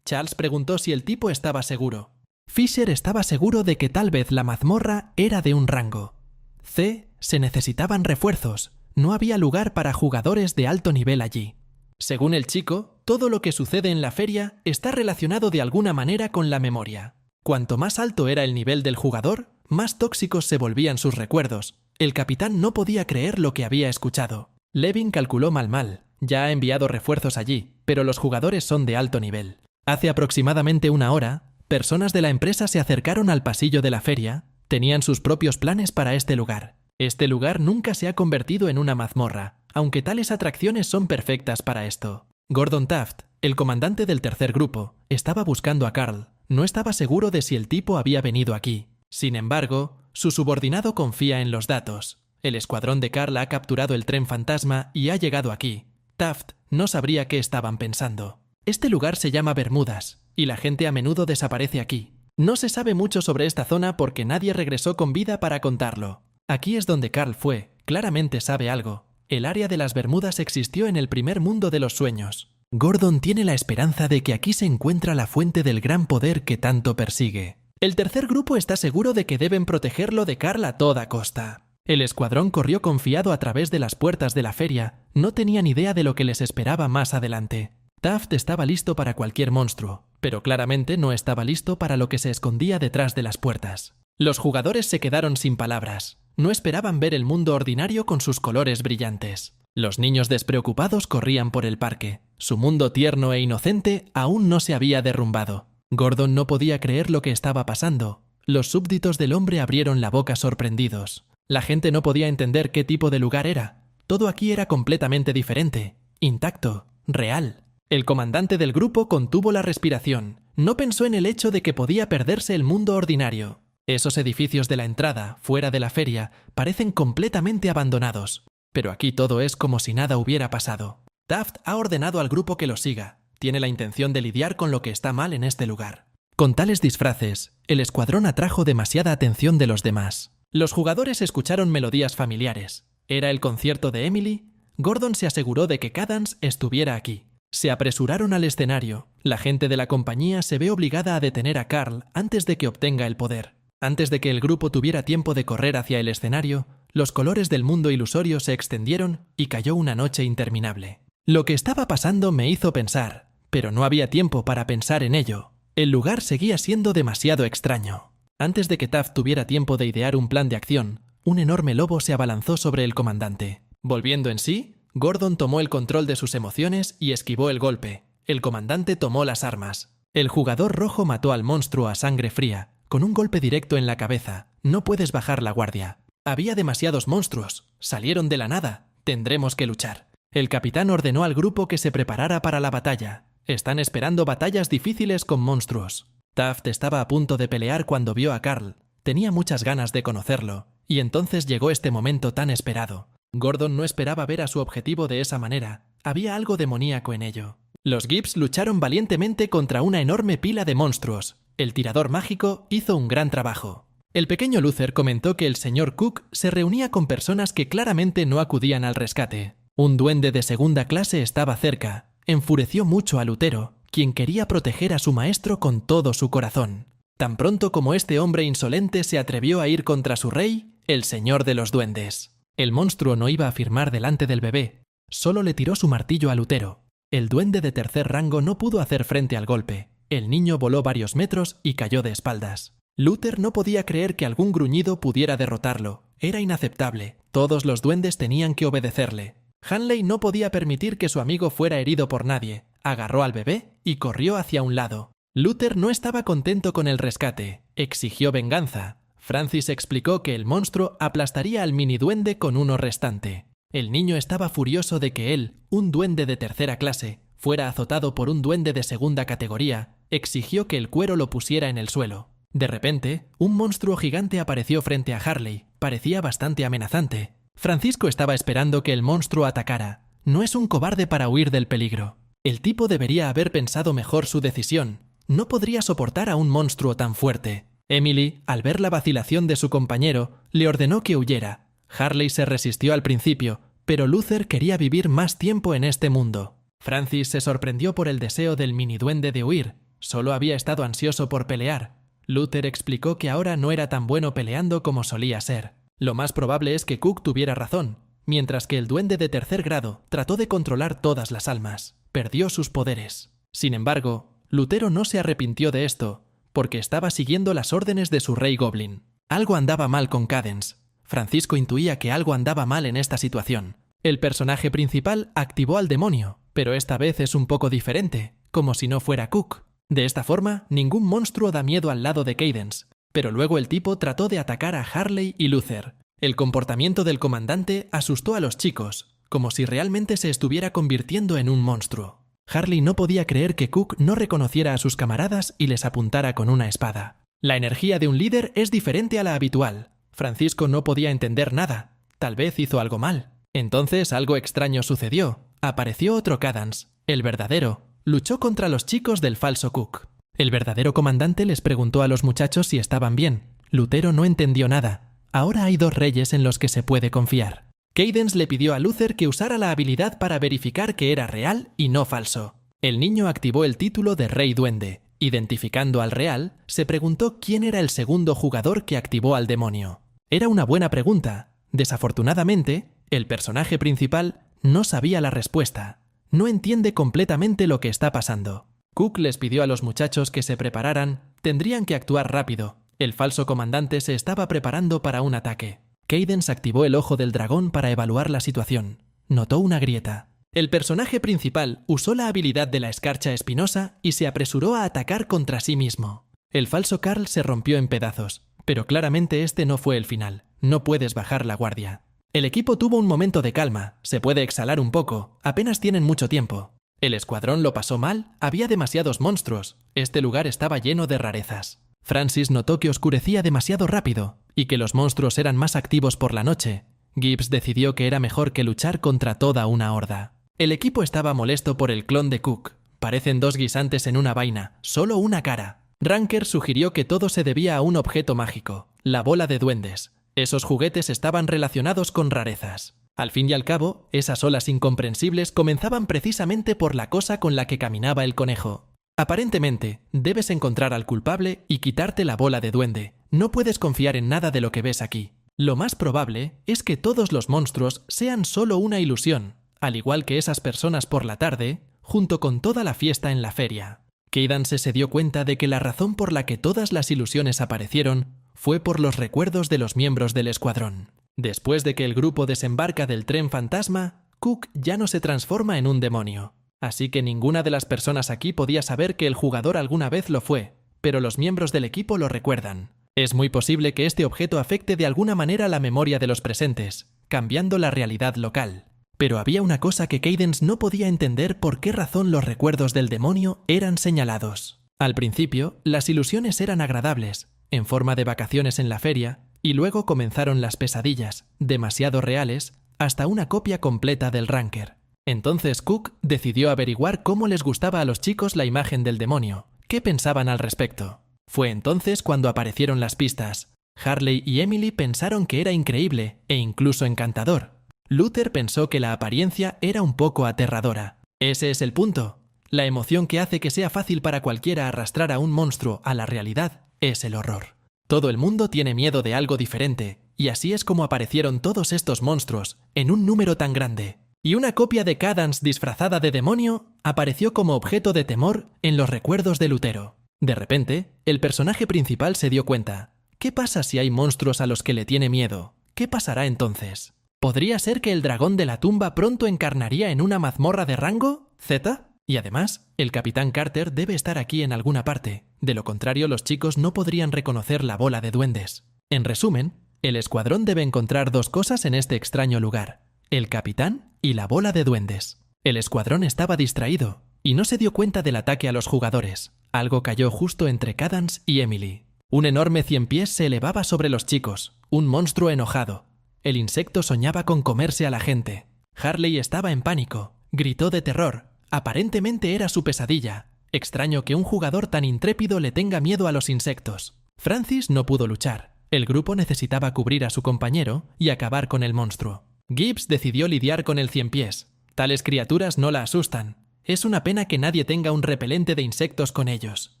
Charles preguntó si el tipo estaba seguro. Fisher estaba seguro de que tal vez la mazmorra era de un rango. Se necesitaban refuerzos. No había lugar para jugadores de alto nivel allí. Según el chico, todo lo que sucede en la feria está relacionado de alguna manera con la memoria. Cuanto más alto era el nivel del jugador, más tóxicos se volvían sus recuerdos. El capitán no podía creer lo que había escuchado. Levin calculó mal. Ya ha enviado refuerzos allí, pero los jugadores son de alto nivel. Hace aproximadamente una hora, personas de la empresa se acercaron al pasillo de la feria. Tenían sus propios planes para este lugar. Este lugar nunca se ha convertido en una mazmorra, aunque tales atracciones son perfectas para esto. Gordon Taft, el comandante del tercer grupo, estaba buscando a Carl. No estaba seguro de si el tipo había venido aquí. Sin embargo, su subordinado confía en los datos. El escuadrón de Carl ha capturado el tren fantasma y ha llegado aquí. Taft no sabría qué estaban pensando. Este lugar se llama Bermudas, y la gente a menudo desaparece aquí. No se sabe mucho sobre esta zona porque nadie regresó con vida para contarlo. Aquí es donde Carl fue. Claramente sabe algo. El área de las Bermudas existió en el primer mundo de los sueños. Gordon tiene la esperanza de que aquí se encuentra la fuente del gran poder que tanto persigue. El tercer grupo está seguro de que deben protegerlo de Carl a toda costa. El escuadrón corrió confiado a través de las puertas de la feria. No tenían idea de lo que les esperaba más adelante. Taft estaba listo para cualquier monstruo, pero claramente no estaba listo para lo que se escondía detrás de las puertas. Los jugadores se quedaron sin palabras. No esperaban ver el mundo ordinario con sus colores brillantes. Los niños despreocupados corrían por el parque. Su mundo tierno e inocente aún no se había derrumbado. Gordon no podía creer lo que estaba pasando. Los súbditos del hombre abrieron la boca sorprendidos. La gente no podía entender qué tipo de lugar era. Todo aquí era completamente diferente, intacto, real. El comandante del grupo contuvo la respiración. No pensó en el hecho de que podía perderse el mundo ordinario. Esos edificios de la entrada, fuera de la feria, parecen completamente abandonados. Pero aquí todo es como si nada hubiera pasado. Taft ha ordenado al grupo que lo siga. Tiene la intención de lidiar con lo que está mal en este lugar. Con tales disfraces, el escuadrón atrajo demasiada atención de los demás. Los jugadores escucharon melodías familiares. ¿Era el concierto de Emily? Gordon se aseguró de que Cadance estuviera aquí. Se apresuraron al escenario. La gente de la compañía se ve obligada a detener a Carl antes de que obtenga el poder. Antes de que el grupo tuviera tiempo de correr hacia el escenario, los colores del mundo ilusorio se extendieron y cayó una noche interminable. Lo que estaba pasando me hizo pensar, pero no había tiempo para pensar en ello. El lugar seguía siendo demasiado extraño. Antes de que Taft tuviera tiempo de idear un plan de acción, un enorme lobo se abalanzó sobre el comandante. Volviendo en sí, Gordon tomó el control de sus emociones y esquivó el golpe. El comandante tomó las armas. El jugador rojo mató al monstruo a sangre fría, con un golpe directo en la cabeza. No puedes bajar la guardia. Había demasiados monstruos. Salieron de la nada. Tendremos que luchar. El capitán ordenó al grupo que se preparara para la batalla. Están esperando batallas difíciles con monstruos. Taft estaba a punto de pelear cuando vio a Carl. Tenía muchas ganas de conocerlo. Y entonces llegó este momento tan esperado. Gordon no esperaba ver a su objetivo de esa manera. Había algo demoníaco en ello. Los Gibbs lucharon valientemente contra una enorme pila de monstruos. El tirador mágico hizo un gran trabajo. El pequeño Luther comentó que el señor Cook se reunía con personas que claramente no acudían al rescate. Un duende de segunda clase estaba cerca. Enfureció mucho a Lutero, quien quería proteger a su maestro con todo su corazón. Tan pronto como este hombre insolente se atrevió a ir contra su rey, el señor de los duendes. El monstruo no iba a firmar delante del bebé, solo le tiró su martillo a Lutero. El duende de tercer rango no pudo hacer frente al golpe. El niño voló varios metros y cayó de espaldas. Luther no podía creer que algún gruñido pudiera derrotarlo. Era inaceptable. Todos los duendes tenían que obedecerle. Hanley no podía permitir que su amigo fuera herido por nadie. Agarró al bebé y corrió hacia un lado. Luther no estaba contento con el rescate. Exigió venganza. Francis explicó que el monstruo aplastaría al mini duende con uno restante. El niño estaba furioso de que él, un duende de tercera clase, fuera azotado por un duende de segunda categoría. Exigió que el cuero lo pusiera en el suelo. De repente, un monstruo gigante apareció frente a Harley. Parecía bastante amenazante. Francisco estaba esperando que el monstruo atacara. No es un cobarde para huir del peligro. El tipo debería haber pensado mejor su decisión. No podría soportar a un monstruo tan fuerte. Emily, al ver la vacilación de su compañero, le ordenó que huyera. Harley se resistió al principio, pero Luther quería vivir más tiempo en este mundo. Francis se sorprendió por el deseo del miniduende de huir. Solo había estado ansioso por pelear. Luther explicó que ahora no era tan bueno peleando como solía ser. Lo más probable es que Cook tuviera razón, mientras que el duende de tercer grado trató de controlar todas las almas. Perdió sus poderes. Sin embargo, Lutero no se arrepintió de esto, porque estaba siguiendo las órdenes de su rey Goblin. Algo andaba mal con Cadence. Francisco intuía que algo andaba mal en esta situación. El personaje principal activó al demonio, pero esta vez es un poco diferente, como si no fuera Cook. De esta forma, ningún monstruo da miedo al lado de Cadence, pero luego el tipo trató de atacar a Harley y Luther. El comportamiento del comandante asustó a los chicos, como si realmente se estuviera convirtiendo en un monstruo. Harley no podía creer que Cook no reconociera a sus camaradas y les apuntara con una espada. La energía de un líder es diferente a la habitual. Francisco no podía entender nada. Tal vez hizo algo mal. Entonces algo extraño sucedió. Apareció otro Cadance, el verdadero. Luchó contra los chicos del falso Cook. El verdadero comandante les preguntó a los muchachos si estaban bien. Lutero no entendió nada. Ahora hay dos reyes en los que se puede confiar. Cadence le pidió a Luther que usara la habilidad para verificar que era real y no falso. El niño activó el título de Rey Duende. Identificando al real, se preguntó quién era el segundo jugador que activó al demonio. Era una buena pregunta. Desafortunadamente, el personaje principal no sabía la respuesta. No entiende completamente lo que está pasando. Cook les pidió a los muchachos que se prepararan. Tendrían que actuar rápido. El falso comandante se estaba preparando para un ataque. Cadence activó el ojo del dragón para evaluar la situación. Notó una grieta. El personaje principal usó la habilidad de la escarcha espinosa y se apresuró a atacar contra sí mismo. El falso Carl se rompió en pedazos, pero claramente este no fue el final. No puedes bajar la guardia. El equipo tuvo un momento de calma. Se puede exhalar un poco. Apenas tienen mucho tiempo. El escuadrón lo pasó mal. Había demasiados monstruos. Este lugar estaba lleno de rarezas. Francis notó que oscurecía demasiado rápido y que los monstruos eran más activos por la noche. Gibbs decidió que era mejor que luchar contra toda una horda. El equipo estaba molesto por el clon de Cook. Parecen dos guisantes en una vaina, solo una cara. Ranker sugirió que todo se debía a un objeto mágico, la bola de duendes. Esos juguetes estaban relacionados con rarezas. Al fin y al cabo, esas olas incomprensibles comenzaban precisamente por la cosa con la que caminaba el conejo. Aparentemente, debes encontrar al culpable y quitarte la bola de duende. No puedes confiar en nada de lo que ves aquí. Lo más probable es que todos los monstruos sean solo una ilusión, al igual que esas personas por la tarde, junto con toda la fiesta en la feria. Cadance se dio cuenta de que la razón por la que todas las ilusiones aparecieron fue por los recuerdos de los miembros del escuadrón. Después de que el grupo desembarca del tren fantasma, Cook ya no se transforma en un demonio. Así que ninguna de las personas aquí podía saber que el jugador alguna vez lo fue, pero los miembros del equipo lo recuerdan. Es muy posible que este objeto afecte de alguna manera la memoria de los presentes, cambiando la realidad local. Pero había una cosa que Cadance no podía entender: por qué razón los recuerdos del demonio eran señalados. Al principio, las ilusiones eran agradables, en forma de vacaciones en la feria, y luego comenzaron las pesadillas, demasiado reales, hasta una copia completa del Ranker. Entonces Cook decidió averiguar cómo les gustaba a los chicos la imagen del demonio, qué pensaban al respecto. Fue entonces cuando aparecieron las pistas. Harley y Emily pensaron que era increíble e incluso encantador. Luther pensó que la apariencia era un poco aterradora. Ese es el punto. La emoción que hace que sea fácil para cualquiera arrastrar a un monstruo a la realidad es el horror. Todo el mundo tiene miedo de algo diferente, y así es como aparecieron todos estos monstruos, en un número tan grande. Y una copia de Cadance disfrazada de demonio apareció como objeto de temor en los recuerdos de Lutero. De repente, el personaje principal se dio cuenta. ¿Qué pasa si hay monstruos a los que le tiene miedo? ¿Qué pasará entonces? ¿Podría ser que el dragón de la tumba pronto encarnaría en una mazmorra de rango Z? Y además, el Capitán Carter debe estar aquí en alguna parte. De lo contrario, los chicos no podrían reconocer la bola de duendes. En resumen, el escuadrón debe encontrar dos cosas en este extraño lugar: el capitán y la bola de duendes. El escuadrón estaba distraído y no se dio cuenta del ataque a los jugadores. Algo cayó justo entre Cadance y Emily. Un enorme ciempiés se elevaba sobre los chicos, un monstruo enojado. El insecto soñaba con comerse a la gente. Harley estaba en pánico, gritó de terror. Aparentemente era su pesadilla. Extraño que un jugador tan intrépido le tenga miedo a los insectos. Francis no pudo luchar. El grupo necesitaba cubrir a su compañero y acabar con el monstruo. Gibbs decidió lidiar con el ciempiés. Tales criaturas no la asustan. Es una pena que nadie tenga un repelente de insectos con ellos.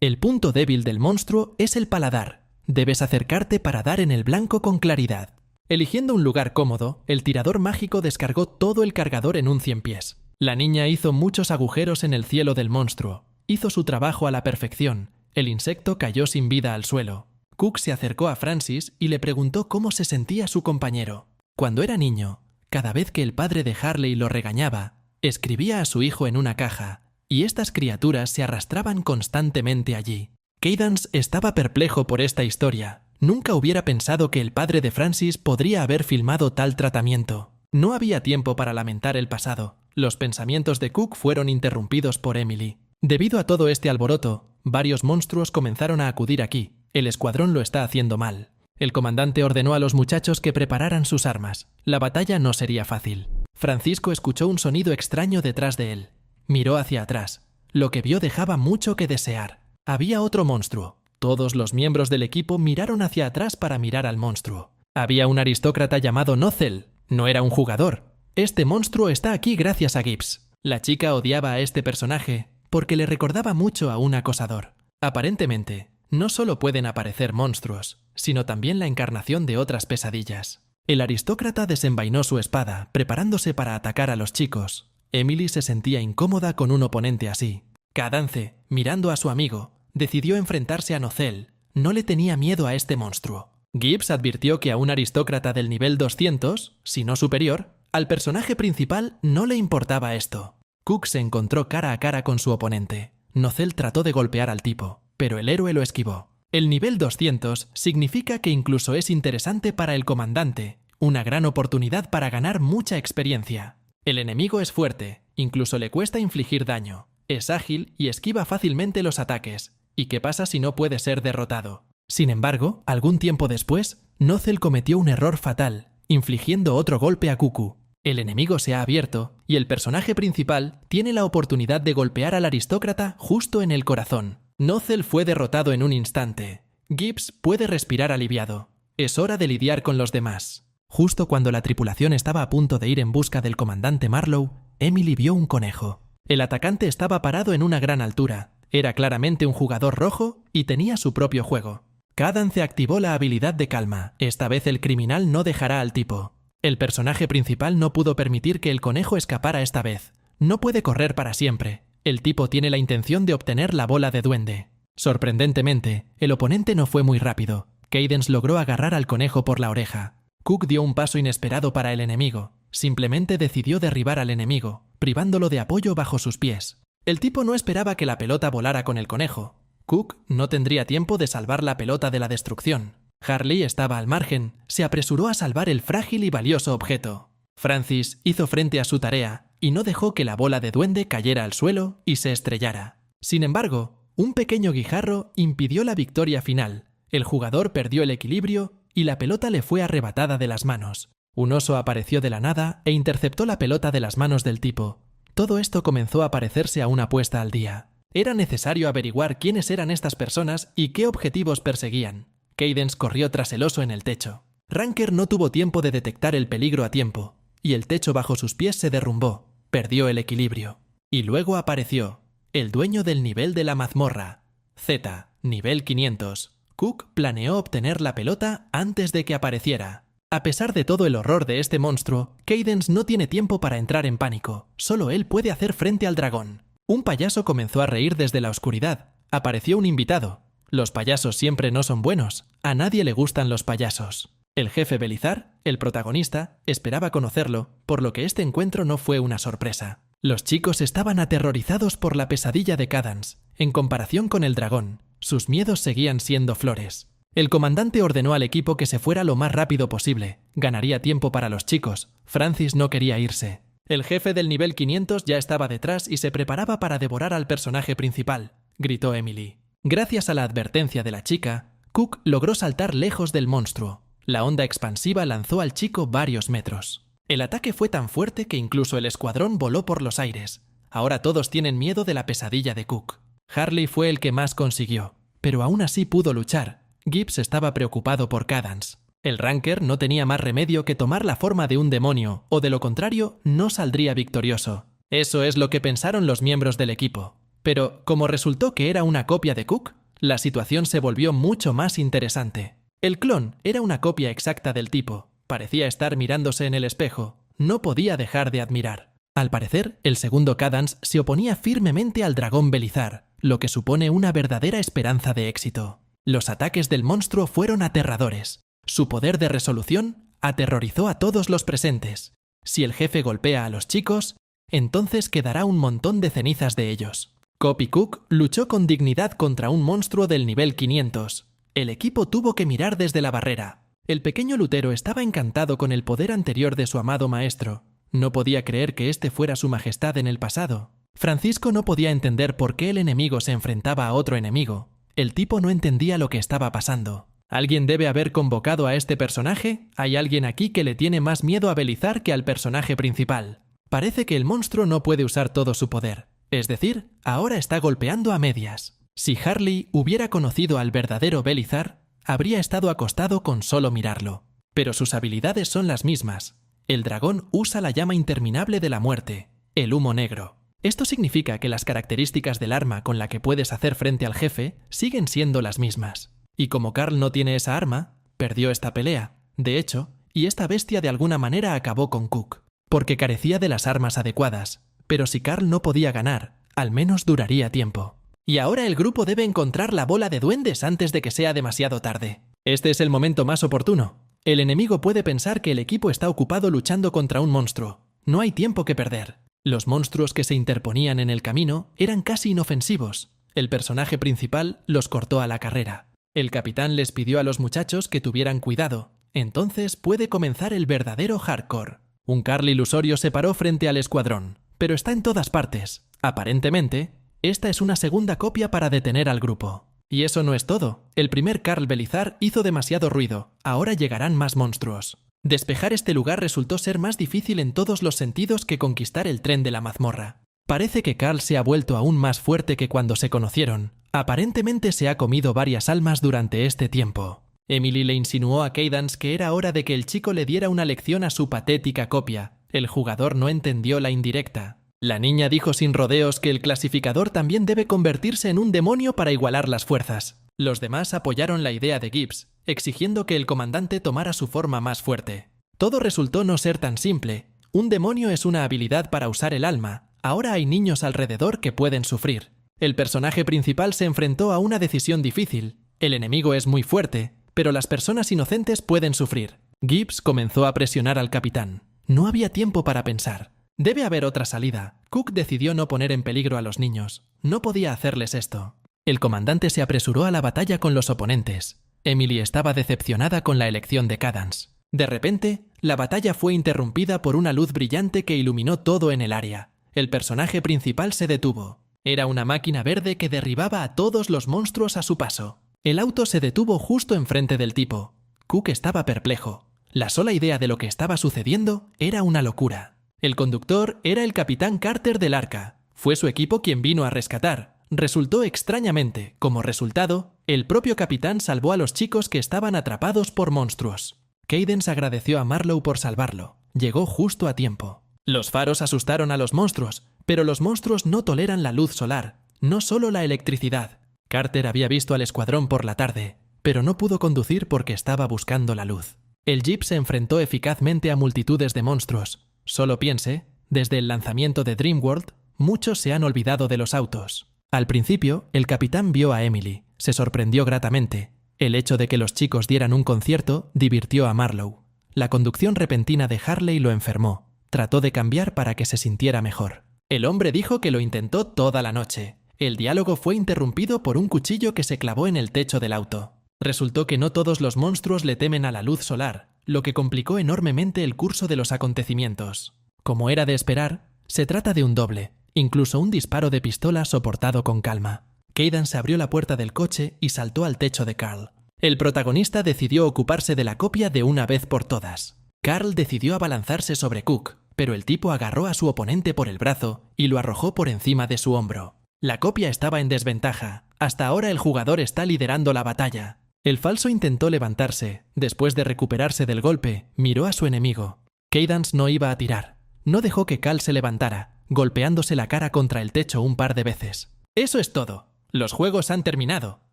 El punto débil del monstruo es el paladar. Debes acercarte para dar en el blanco con claridad. Eligiendo un lugar cómodo, el tirador mágico descargó todo el cargador en un ciempiés. La niña hizo muchos agujeros en el cielo del monstruo. Hizo su trabajo a la perfección. El insecto cayó sin vida al suelo. Cook se acercó a Francis y le preguntó cómo se sentía su compañero. Cuando era niño, cada vez que el padre de Harley lo regañaba, escribía a su hijo en una caja, y estas criaturas se arrastraban constantemente allí. Cadance estaba perplejo por esta historia. Nunca hubiera pensado que el padre de Francis podría haber filmado tal tratamiento. No había tiempo para lamentar el pasado. Los pensamientos de Cook fueron interrumpidos por Emily. Debido a todo este alboroto, varios monstruos comenzaron a acudir aquí. El escuadrón lo está haciendo mal. El comandante ordenó a los muchachos que prepararan sus armas. La batalla no sería fácil. Francisco escuchó un sonido extraño detrás de él. Miró hacia atrás. Lo que vio dejaba mucho que desear. Había otro monstruo. Todos los miembros del equipo miraron hacia atrás para mirar al monstruo. Había un aristócrata llamado Nozzle. No era un jugador. Este monstruo está aquí gracias a Gibbs. La chica odiaba a este personaje porque le recordaba mucho a un acosador. Aparentemente, no solo pueden aparecer monstruos, sino también la encarnación de otras pesadillas. El aristócrata desenvainó su espada, preparándose para atacar a los chicos. Emily se sentía incómoda con un oponente así. Cadance, mirando a su amigo, decidió enfrentarse a Nozzle. No le tenía miedo a este monstruo. Gibbs advirtió que a un aristócrata del nivel 200, si no superior, al personaje principal no le importaba esto. Cook se encontró cara a cara con su oponente. Nozzle trató de golpear al tipo, pero el héroe lo esquivó. El nivel 200 significa que incluso es interesante para el comandante, una gran oportunidad para ganar mucha experiencia. El enemigo es fuerte, incluso le cuesta infligir daño, es ágil y esquiva fácilmente los ataques. ¿Y qué pasa si no puede ser derrotado? Sin embargo, algún tiempo después, Nozzle cometió un error fatal, infligiendo otro golpe a Cuckoo. El enemigo se ha abierto y el personaje principal tiene la oportunidad de golpear al aristócrata justo en el corazón. Nozzle fue derrotado en un instante. Gibbs puede respirar aliviado. Es hora de lidiar con los demás. Justo cuando la tripulación estaba a punto de ir en busca del comandante Marlowe, Emily vio un conejo. El atacante estaba parado en una gran altura. Era claramente un jugador rojo y tenía su propio juego. Cadance activó la habilidad de calma. Esta vez el criminal no dejará al tipo. El personaje principal no pudo permitir que el conejo escapara esta vez. No puede correr para siempre. El tipo tiene la intención de obtener la bola de duende. Sorprendentemente, el oponente no fue muy rápido. Cadance logró agarrar al conejo por la oreja. Cook dio un paso inesperado para el enemigo. Simplemente decidió derribar al enemigo, privándolo de apoyo bajo sus pies. El tipo no esperaba que la pelota volara con el conejo. Cook no tendría tiempo de salvar la pelota de la destrucción. Harley estaba al margen, se apresuró a salvar el frágil y valioso objeto. Francis hizo frente a su tarea y no dejó que la bola de duende cayera al suelo y se estrellara. Sin embargo, un pequeño guijarro impidió la victoria final. El jugador perdió el equilibrio y la pelota le fue arrebatada de las manos. Un oso apareció de la nada e interceptó la pelota de las manos del tipo. Todo esto comenzó a parecerse a una puesta al día. Era necesario averiguar quiénes eran estas personas y qué objetivos perseguían. Cadance corrió tras el oso en el techo. Ranker no tuvo tiempo de detectar el peligro a tiempo, y el techo bajo sus pies se derrumbó. Perdió el equilibrio. Y luego apareció el dueño del nivel de la mazmorra. Z, nivel 500. Cook planeó obtener la pelota antes de que apareciera. A pesar de todo el horror de este monstruo, Cadance no tiene tiempo para entrar en pánico. Solo él puede hacer frente al dragón. Un payaso comenzó a reír desde la oscuridad. Apareció un invitado. Los payasos siempre no son buenos. A nadie le gustan los payasos. El jefe Belizar, el protagonista, esperaba conocerlo, por lo que este encuentro no fue una sorpresa. Los chicos estaban aterrorizados por la pesadilla de Cadance. En comparación con el dragón, sus miedos seguían siendo flores. El comandante ordenó al equipo que se fuera lo más rápido posible. Ganaría tiempo para los chicos. Francis no quería irse. El jefe del nivel 500 ya estaba detrás y se preparaba para devorar al personaje principal, gritó Emily. Gracias a la advertencia de la chica, Cook logró saltar lejos del monstruo. La onda expansiva lanzó al chico varios metros. El ataque fue tan fuerte que incluso el escuadrón voló por los aires. Ahora todos tienen miedo de la pesadilla de Cook. Harley fue el que más consiguió, pero aún así pudo luchar. Gibbs estaba preocupado por Cadance. El Ranker no tenía más remedio que tomar la forma de un demonio, o de lo contrario, no saldría victorioso. Eso es lo que pensaron los miembros del equipo. Pero, como resultó que era una copia de Cook, la situación se volvió mucho más interesante. El clon era una copia exacta del tipo. Parecía estar mirándose en el espejo. No podía dejar de admirar. Al parecer, el segundo Cadance se oponía firmemente al dragón Belizar, lo que supone una verdadera esperanza de éxito. Los ataques del monstruo fueron aterradores. Su poder de resolución aterrorizó a todos los presentes. Si el jefe golpea a los chicos, entonces quedará un montón de cenizas de ellos. Coop y Cook luchó con dignidad contra un monstruo del nivel 500. El equipo tuvo que mirar desde la barrera. El pequeño lutero estaba encantado con el poder anterior de su amado maestro. No podía creer que este fuera su majestad en el pasado. Francisco no podía entender por qué el enemigo se enfrentaba a otro enemigo. El tipo no entendía lo que estaba pasando. ¿Alguien debe haber convocado a este personaje? ¿Hay alguien aquí que le tiene más miedo a Belizar que al personaje principal? Parece que el monstruo no puede usar todo su poder. Es decir, ahora está golpeando a medias. Si Harley hubiera conocido al verdadero Belizar, habría estado acostado con solo mirarlo. Pero sus habilidades son las mismas. El dragón usa la llama interminable de la muerte, el humo negro. Esto significa que las características del arma con la que puedes hacer frente al jefe siguen siendo las mismas. Y como Carl no tiene esa arma, perdió esta pelea. De hecho, y esta bestia de alguna manera acabó con Cook, porque carecía de las armas adecuadas. Pero si Carl no podía ganar, al menos duraría tiempo. Y ahora el grupo debe encontrar la bola de duendes antes de que sea demasiado tarde. Este es el momento más oportuno. El enemigo puede pensar que el equipo está ocupado luchando contra un monstruo. No hay tiempo que perder. Los monstruos que se interponían en el camino eran casi inofensivos. El personaje principal los cortó a la carrera. El capitán les pidió a los muchachos que tuvieran cuidado. Entonces puede comenzar el verdadero hardcore. Un Carl ilusorio se paró frente al escuadrón, pero está en todas partes. Aparentemente, esta es una segunda copia para detener al grupo. Y eso no es todo. El primer Carl Belizar hizo demasiado ruido. Ahora llegarán más monstruos. Despejar este lugar resultó ser más difícil en todos los sentidos que conquistar el tren de la mazmorra. Parece que Carl se ha vuelto aún más fuerte que cuando se conocieron. Aparentemente se ha comido varias almas durante este tiempo. Emily le insinuó a Cadance que era hora de que el chico le diera una lección a su patética copia. El jugador no entendió la indirecta. La niña dijo sin rodeos que el clasificador también debe convertirse en un demonio para igualar las fuerzas. Los demás apoyaron la idea de Gibbs, exigiendo que el comandante tomara su forma más fuerte. Todo resultó no ser tan simple. Un demonio es una habilidad para usar el alma. Ahora hay niños alrededor que pueden sufrir. El personaje principal se enfrentó a una decisión difícil. El enemigo es muy fuerte, pero las personas inocentes pueden sufrir. Gibbs comenzó a presionar al capitán. No había tiempo para pensar. Debe haber otra salida. Cook decidió no poner en peligro a los niños. No podía hacerles esto. El comandante se apresuró a la batalla con los oponentes. Emily estaba decepcionada con la elección de Cadance. De repente, la batalla fue interrumpida por una luz brillante que iluminó todo en el área. El personaje principal se detuvo. Era una máquina verde que derribaba a todos los monstruos a su paso. El auto se detuvo justo enfrente del tipo. Cook estaba perplejo. La sola idea de lo que estaba sucediendo era una locura. El conductor era el capitán Carter del Arca. Fue su equipo quien vino a rescatar. Resultó extrañamente, como resultado, el propio capitán salvó a los chicos que estaban atrapados por monstruos. Cadance agradeció a Marlowe por salvarlo. Llegó justo a tiempo. Los faros asustaron a los monstruos, pero los monstruos no toleran la luz solar, no solo la electricidad. Carter había visto al escuadrón por la tarde, pero no pudo conducir porque estaba buscando la luz. El jeep se enfrentó eficazmente a multitudes de monstruos. Solo piense, desde el lanzamiento de Dreamworld, muchos se han olvidado de los autos. Al principio, el capitán vio a Emily. Se sorprendió gratamente. El hecho de que los chicos dieran un concierto divirtió a Marlowe. La conducción repentina de Harley lo enfermó. Trató de cambiar para que se sintiera mejor. El hombre dijo que lo intentó toda la noche. El diálogo fue interrumpido por un cuchillo que se clavó en el techo del auto. Resultó que no todos los monstruos le temen a la luz solar, lo que complicó enormemente el curso de los acontecimientos. Como era de esperar, se trata de un doble, incluso un disparo de pistola soportado con calma. Cadance abrió la puerta del coche y saltó al techo de Carl. El protagonista decidió ocuparse de la copia de una vez por todas. Carl decidió abalanzarse sobre Cook, pero el tipo agarró a su oponente por el brazo y lo arrojó por encima de su hombro. La copia estaba en desventaja. Hasta ahora el jugador está liderando la batalla. El falso intentó levantarse. Después de recuperarse del golpe, miró a su enemigo. Cadance no iba a tirar. No dejó que Carl se levantara, golpeándose la cara contra el techo un par de veces. Eso es todo. Los juegos han terminado.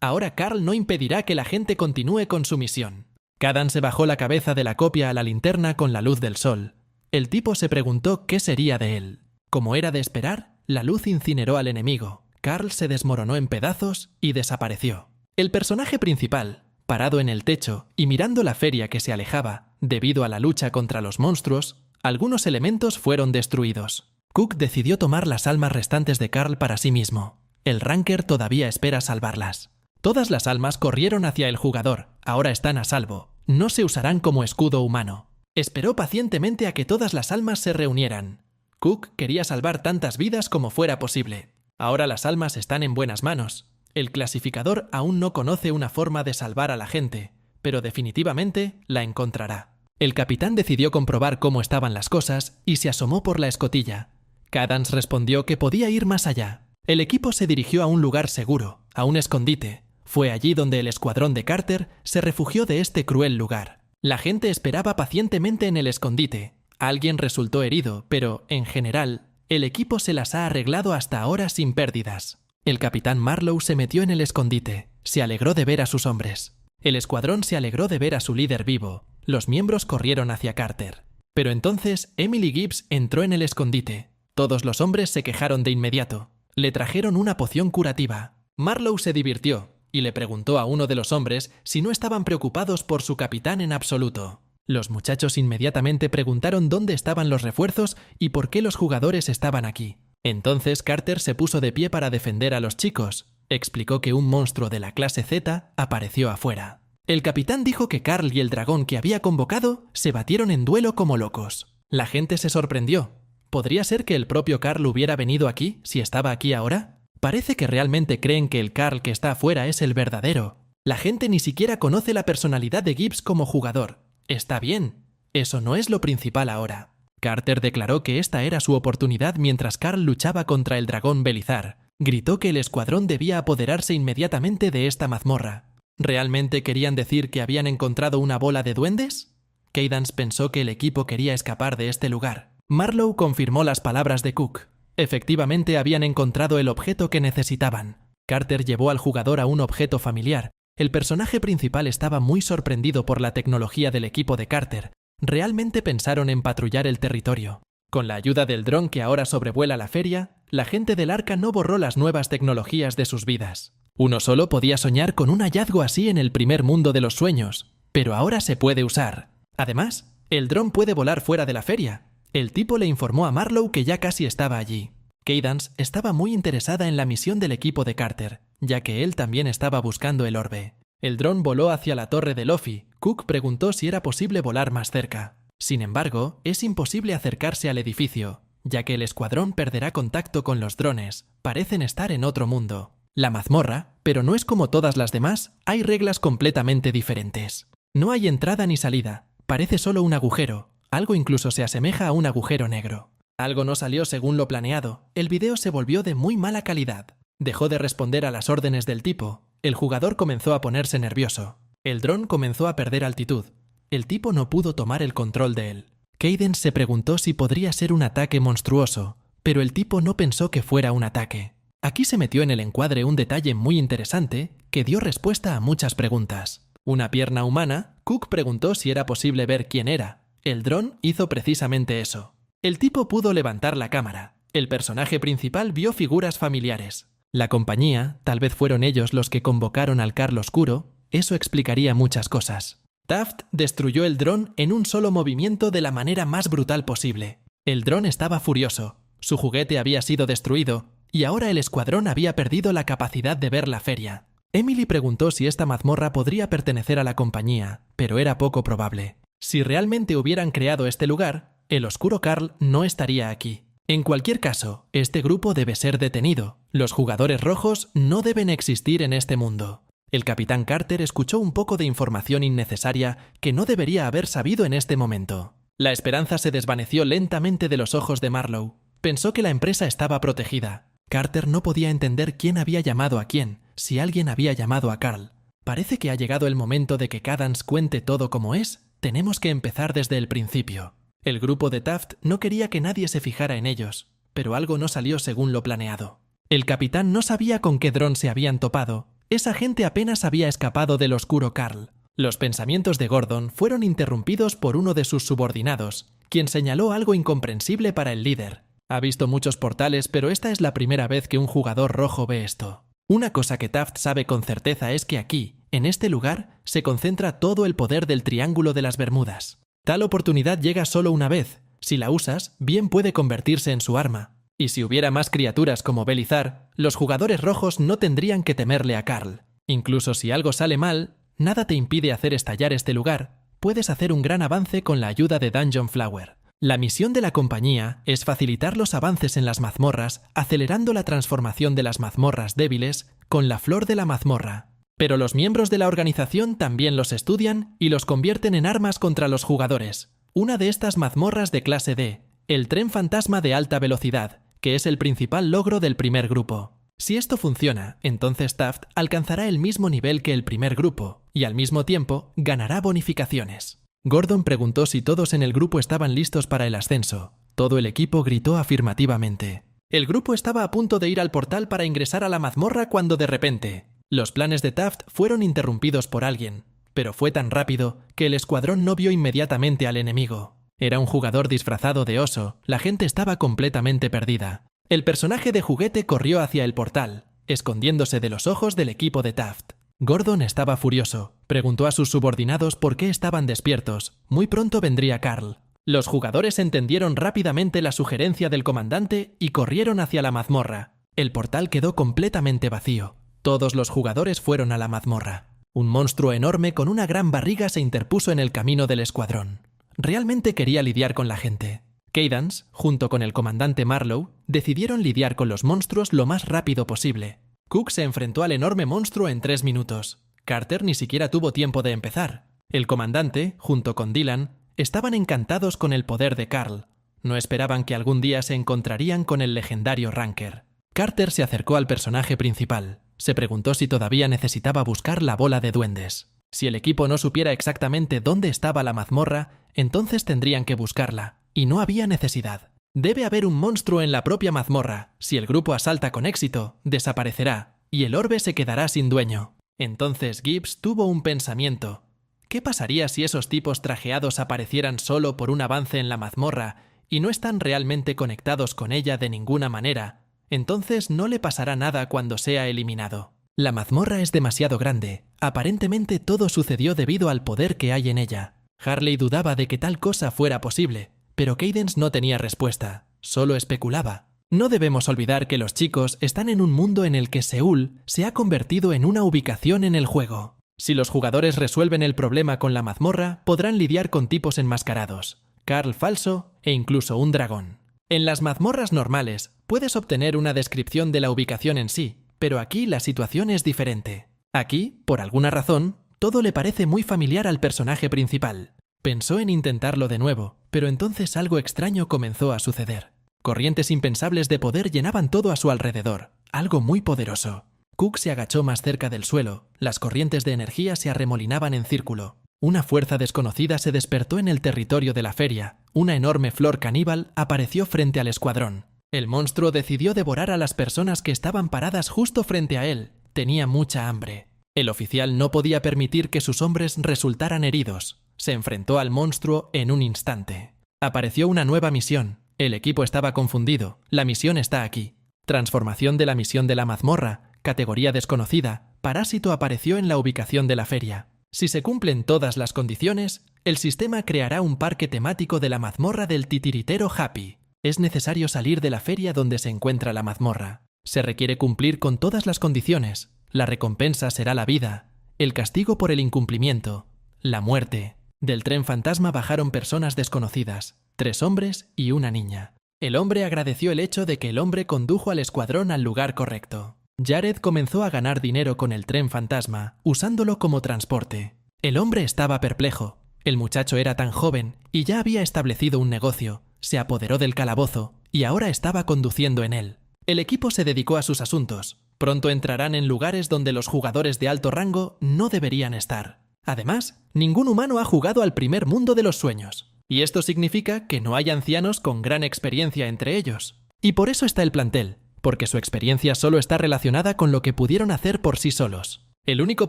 Ahora Carl no impedirá que la gente continúe con su misión. Cadance bajó la cabeza de la copia a la linterna con la luz del sol. El tipo se preguntó qué sería de él. Como era de esperar, la luz incineró al enemigo. Carl se desmoronó en pedazos y desapareció. El personaje principal, parado en el techo y mirando la feria que se alejaba, debido a la lucha contra los monstruos, algunos elementos fueron destruidos. Cook decidió tomar las almas restantes de Carl para sí mismo. El Ranker todavía espera salvarlas. Todas las almas corrieron hacia el jugador. Ahora están a salvo. No se usarán como escudo humano. Esperó pacientemente a que todas las almas se reunieran. Cook quería salvar tantas vidas como fuera posible. Ahora las almas están en buenas manos. El clasificador aún no conoce una forma de salvar a la gente, pero definitivamente la encontrará. El capitán decidió comprobar cómo estaban las cosas y se asomó por la escotilla. Cadance respondió que podía ir más allá. El equipo se dirigió a un lugar seguro, a un escondite. Fue allí donde el escuadrón de Carter se refugió de este cruel lugar. La gente esperaba pacientemente en el escondite. Alguien resultó herido, pero, en general, el equipo se las ha arreglado hasta ahora sin pérdidas. El capitán Marlowe se metió en el escondite. Se alegró de ver a sus hombres. El escuadrón se alegró de ver a su líder vivo. Los miembros corrieron hacia Carter. Pero entonces Emily Gibbs entró en el escondite. Todos los hombres se quejaron de inmediato. Le trajeron una poción curativa. Marlowe se divirtió y le preguntó a uno de los hombres si no estaban preocupados por su capitán en absoluto. Los muchachos inmediatamente preguntaron dónde estaban los refuerzos y por qué los jugadores estaban aquí. Entonces Carter se puso de pie para defender a los chicos. Explicó que un monstruo de la clase Z apareció afuera. El capitán dijo que Carl y el dragón que había convocado se batieron en duelo como locos. La gente se sorprendió. ¿Podría ser que el propio Carl hubiera venido aquí si estaba aquí ahora? Parece que realmente creen que el Carl que está afuera es el verdadero. La gente ni siquiera conoce la personalidad de Gibbs como jugador. Está bien. Eso no es lo principal ahora. Carter declaró que esta era su oportunidad mientras Carl luchaba contra el dragón Belizar. Gritó que el escuadrón debía apoderarse inmediatamente de esta mazmorra. ¿Realmente querían decir que habían encontrado una bola de duendes? Cadance pensó que el equipo quería escapar de este lugar. Marlowe confirmó las palabras de Cook. Efectivamente habían encontrado el objeto que necesitaban. Carter llevó al jugador a un objeto familiar. El personaje principal estaba muy sorprendido por la tecnología del equipo de Carter. Realmente pensaron en patrullar el territorio. Con la ayuda del dron que ahora sobrevuela la feria, la gente del Arca no borró las nuevas tecnologías de sus vidas. Uno solo podía soñar con un hallazgo así en el primer mundo de los sueños, pero ahora se puede usar. Además, el dron puede volar fuera de la feria. El tipo le informó a Marlowe que ya casi estaba allí. Cadance estaba muy interesada en la misión del equipo de Carter, ya que él también estaba buscando el orbe. El dron voló hacia la torre de Luffy. Cook preguntó si era posible volar más cerca. Sin embargo, es imposible acercarse al edificio, ya que el escuadrón perderá contacto con los drones. Parecen estar en otro mundo. La mazmorra, pero no es como todas las demás, hay reglas completamente diferentes. No hay entrada ni salida, parece solo un agujero, algo incluso se asemeja a un agujero negro. Algo no salió según lo planeado, el video se volvió de muy mala calidad. Dejó de responder a las órdenes del tipo, el jugador comenzó a ponerse nervioso. El dron comenzó a perder altitud. El tipo no pudo tomar el control de él. Cadance se preguntó si podría ser un ataque monstruoso, pero el tipo no pensó que fuera un ataque. Aquí se metió en el encuadre un detalle muy interesante que dio respuesta a muchas preguntas. Una pierna humana, Cook preguntó si era posible ver quién era. El dron hizo precisamente eso. El tipo pudo levantar la cámara. El personaje principal vio figuras familiares. La compañía, tal vez fueron ellos los que convocaron al Karl Oscuro, eso explicaría muchas cosas. Taft destruyó el dron en un solo movimiento de la manera más brutal posible. El dron estaba furioso. Su juguete había sido destruido y ahora el escuadrón había perdido la capacidad de ver la feria. Emily preguntó si esta mazmorra podría pertenecer a la compañía, pero era poco probable. Si realmente hubieran creado este lugar, el oscuro Karl no estaría aquí. En cualquier caso, este grupo debe ser detenido. Los jugadores rojos no deben existir en este mundo. El capitán Carter escuchó un poco de información innecesaria que no debería haber sabido en este momento. La esperanza se desvaneció lentamente de los ojos de Marlowe. Pensó que la empresa estaba protegida. Carter no podía entender quién había llamado a quién, si alguien había llamado a Karl. Parece que ha llegado el momento de que Cadance cuente todo como es. Tenemos que empezar desde el principio. El grupo de Taft no quería que nadie se fijara en ellos, pero algo no salió según lo planeado. El capitán no sabía con qué dron se habían topado. Esa gente apenas había escapado del oscuro Karl. Los pensamientos de Gordon fueron interrumpidos por uno de sus subordinados, quien señaló algo incomprensible para el líder. Ha visto muchos portales, pero esta es la primera vez que un jugador rojo ve esto. Una cosa que Taft sabe con certeza es que aquí, en este lugar, se concentra todo el poder del Triángulo de las Bermudas. Tal oportunidad llega solo una vez. Si la usas, bien puede convertirse en su arma. Y si hubiera más criaturas como Belizar, los jugadores rojos no tendrían que temerle a Karl. Incluso si algo sale mal, nada te impide hacer estallar este lugar. Puedes hacer un gran avance con la ayuda de Dungeon Flower. La misión de la compañía es facilitar los avances en las mazmorras, acelerando la transformación de las mazmorras débiles con la flor de la mazmorra. Pero los miembros de la organización también los estudian y los convierten en armas contra los jugadores. Una de estas mazmorras de clase D, el tren fantasma de alta velocidad, que es el principal logro del primer grupo. Si esto funciona, entonces Taft alcanzará el mismo nivel que el primer grupo y al mismo tiempo ganará bonificaciones. Gordon preguntó si todos en el grupo estaban listos para el ascenso. Todo el equipo gritó afirmativamente. El grupo estaba a punto de ir al portal para ingresar a la mazmorra cuando de repente, los planes de Taft fueron interrumpidos por alguien, pero fue tan rápido que el escuadrón no vio inmediatamente al enemigo. Era un jugador disfrazado de oso, la gente estaba completamente perdida. El personaje de juguete corrió hacia el portal, escondiéndose de los ojos del equipo de Taft. Gordon estaba furioso. Preguntó a sus subordinados por qué estaban despiertos. Muy pronto vendría Karl. Los jugadores entendieron rápidamente la sugerencia del comandante y corrieron hacia la mazmorra. El portal quedó completamente vacío. Todos los jugadores fueron a la mazmorra. Un monstruo enorme con una gran barriga se interpuso en el camino del escuadrón. Realmente quería lidiar con la gente. Cadance, junto con el comandante Marlowe, decidieron lidiar con los monstruos lo más rápido posible. Cook se enfrentó al enorme monstruo en 3 minutos. Carter ni siquiera tuvo tiempo de empezar. El comandante, junto con Dylan, estaban encantados con el poder de Karl. No esperaban que algún día se encontrarían con el legendario Ranker. Carter se acercó al personaje principal. Se preguntó si todavía necesitaba buscar la bola de duendes. Si el equipo no supiera exactamente dónde estaba la mazmorra, entonces tendrían que buscarla. Y no había necesidad. Debe haber un monstruo en la propia mazmorra. Si el grupo asalta con éxito, desaparecerá. y el orbe se quedará sin dueño. Entonces Gibbs tuvo un pensamiento. ¿Qué pasaría si esos tipos trajeados aparecieran solo por un avance en la mazmorra y no están realmente conectados con ella de ninguna manera? Entonces no le pasará nada cuando sea eliminado. La mazmorra es demasiado grande. Aparentemente todo sucedió debido al poder que hay en ella. Harley dudaba de que tal cosa fuera posible, pero Cadence no tenía respuesta, solo especulaba. No debemos olvidar que los chicos están en un mundo en el que Seúl se ha convertido en una ubicación en el juego. Si los jugadores resuelven el problema con la mazmorra, podrán lidiar con tipos enmascarados, Carl falso e incluso un dragón. En las mazmorras normales, puedes obtener una descripción de la ubicación en sí, pero aquí la situación es diferente. Aquí, por alguna razón, todo le parece muy familiar al personaje principal. Pensó en intentarlo de nuevo, pero entonces algo extraño comenzó a suceder. Corrientes impensables de poder llenaban todo a su alrededor, algo muy poderoso. Cook se agachó más cerca del suelo, las corrientes de energía se arremolinaban en círculo. Una fuerza desconocida se despertó en el territorio de la feria. Una enorme flor caníbal apareció frente al escuadrón. El monstruo decidió devorar a las personas que estaban paradas justo frente a él. Tenía mucha hambre. El oficial no podía permitir que sus hombres resultaran heridos. Se enfrentó al monstruo en un instante. Apareció una nueva misión. El equipo estaba confundido. La misión está aquí. Transformación de la misión de la mazmorra. Categoría desconocida. Parásito apareció en la ubicación de la feria. Si se cumplen todas las condiciones, el sistema creará un parque temático de la mazmorra del titiritero Happy. Es necesario salir de la feria donde se encuentra la mazmorra. Se requiere cumplir con todas las condiciones. La recompensa será la vida, el castigo por el incumplimiento, la muerte. Del tren fantasma bajaron personas desconocidas, 3 hombres y una niña. El hombre agradeció el hecho de que el hombre condujo al escuadrón al lugar correcto. Jared comenzó a ganar dinero con el tren fantasma, usándolo como transporte. El hombre estaba perplejo. El muchacho era tan joven y ya había establecido un negocio, se apoderó del calabozo y ahora estaba conduciendo en él. El equipo se dedicó a sus asuntos. Pronto entrarán en lugares donde los jugadores de alto rango no deberían estar. Además, ningún humano ha jugado al primer mundo de los sueños. Y esto significa que no hay ancianos con gran experiencia entre ellos. Y por eso está el plantel, porque su experiencia solo está relacionada con lo que pudieron hacer por sí solos. El único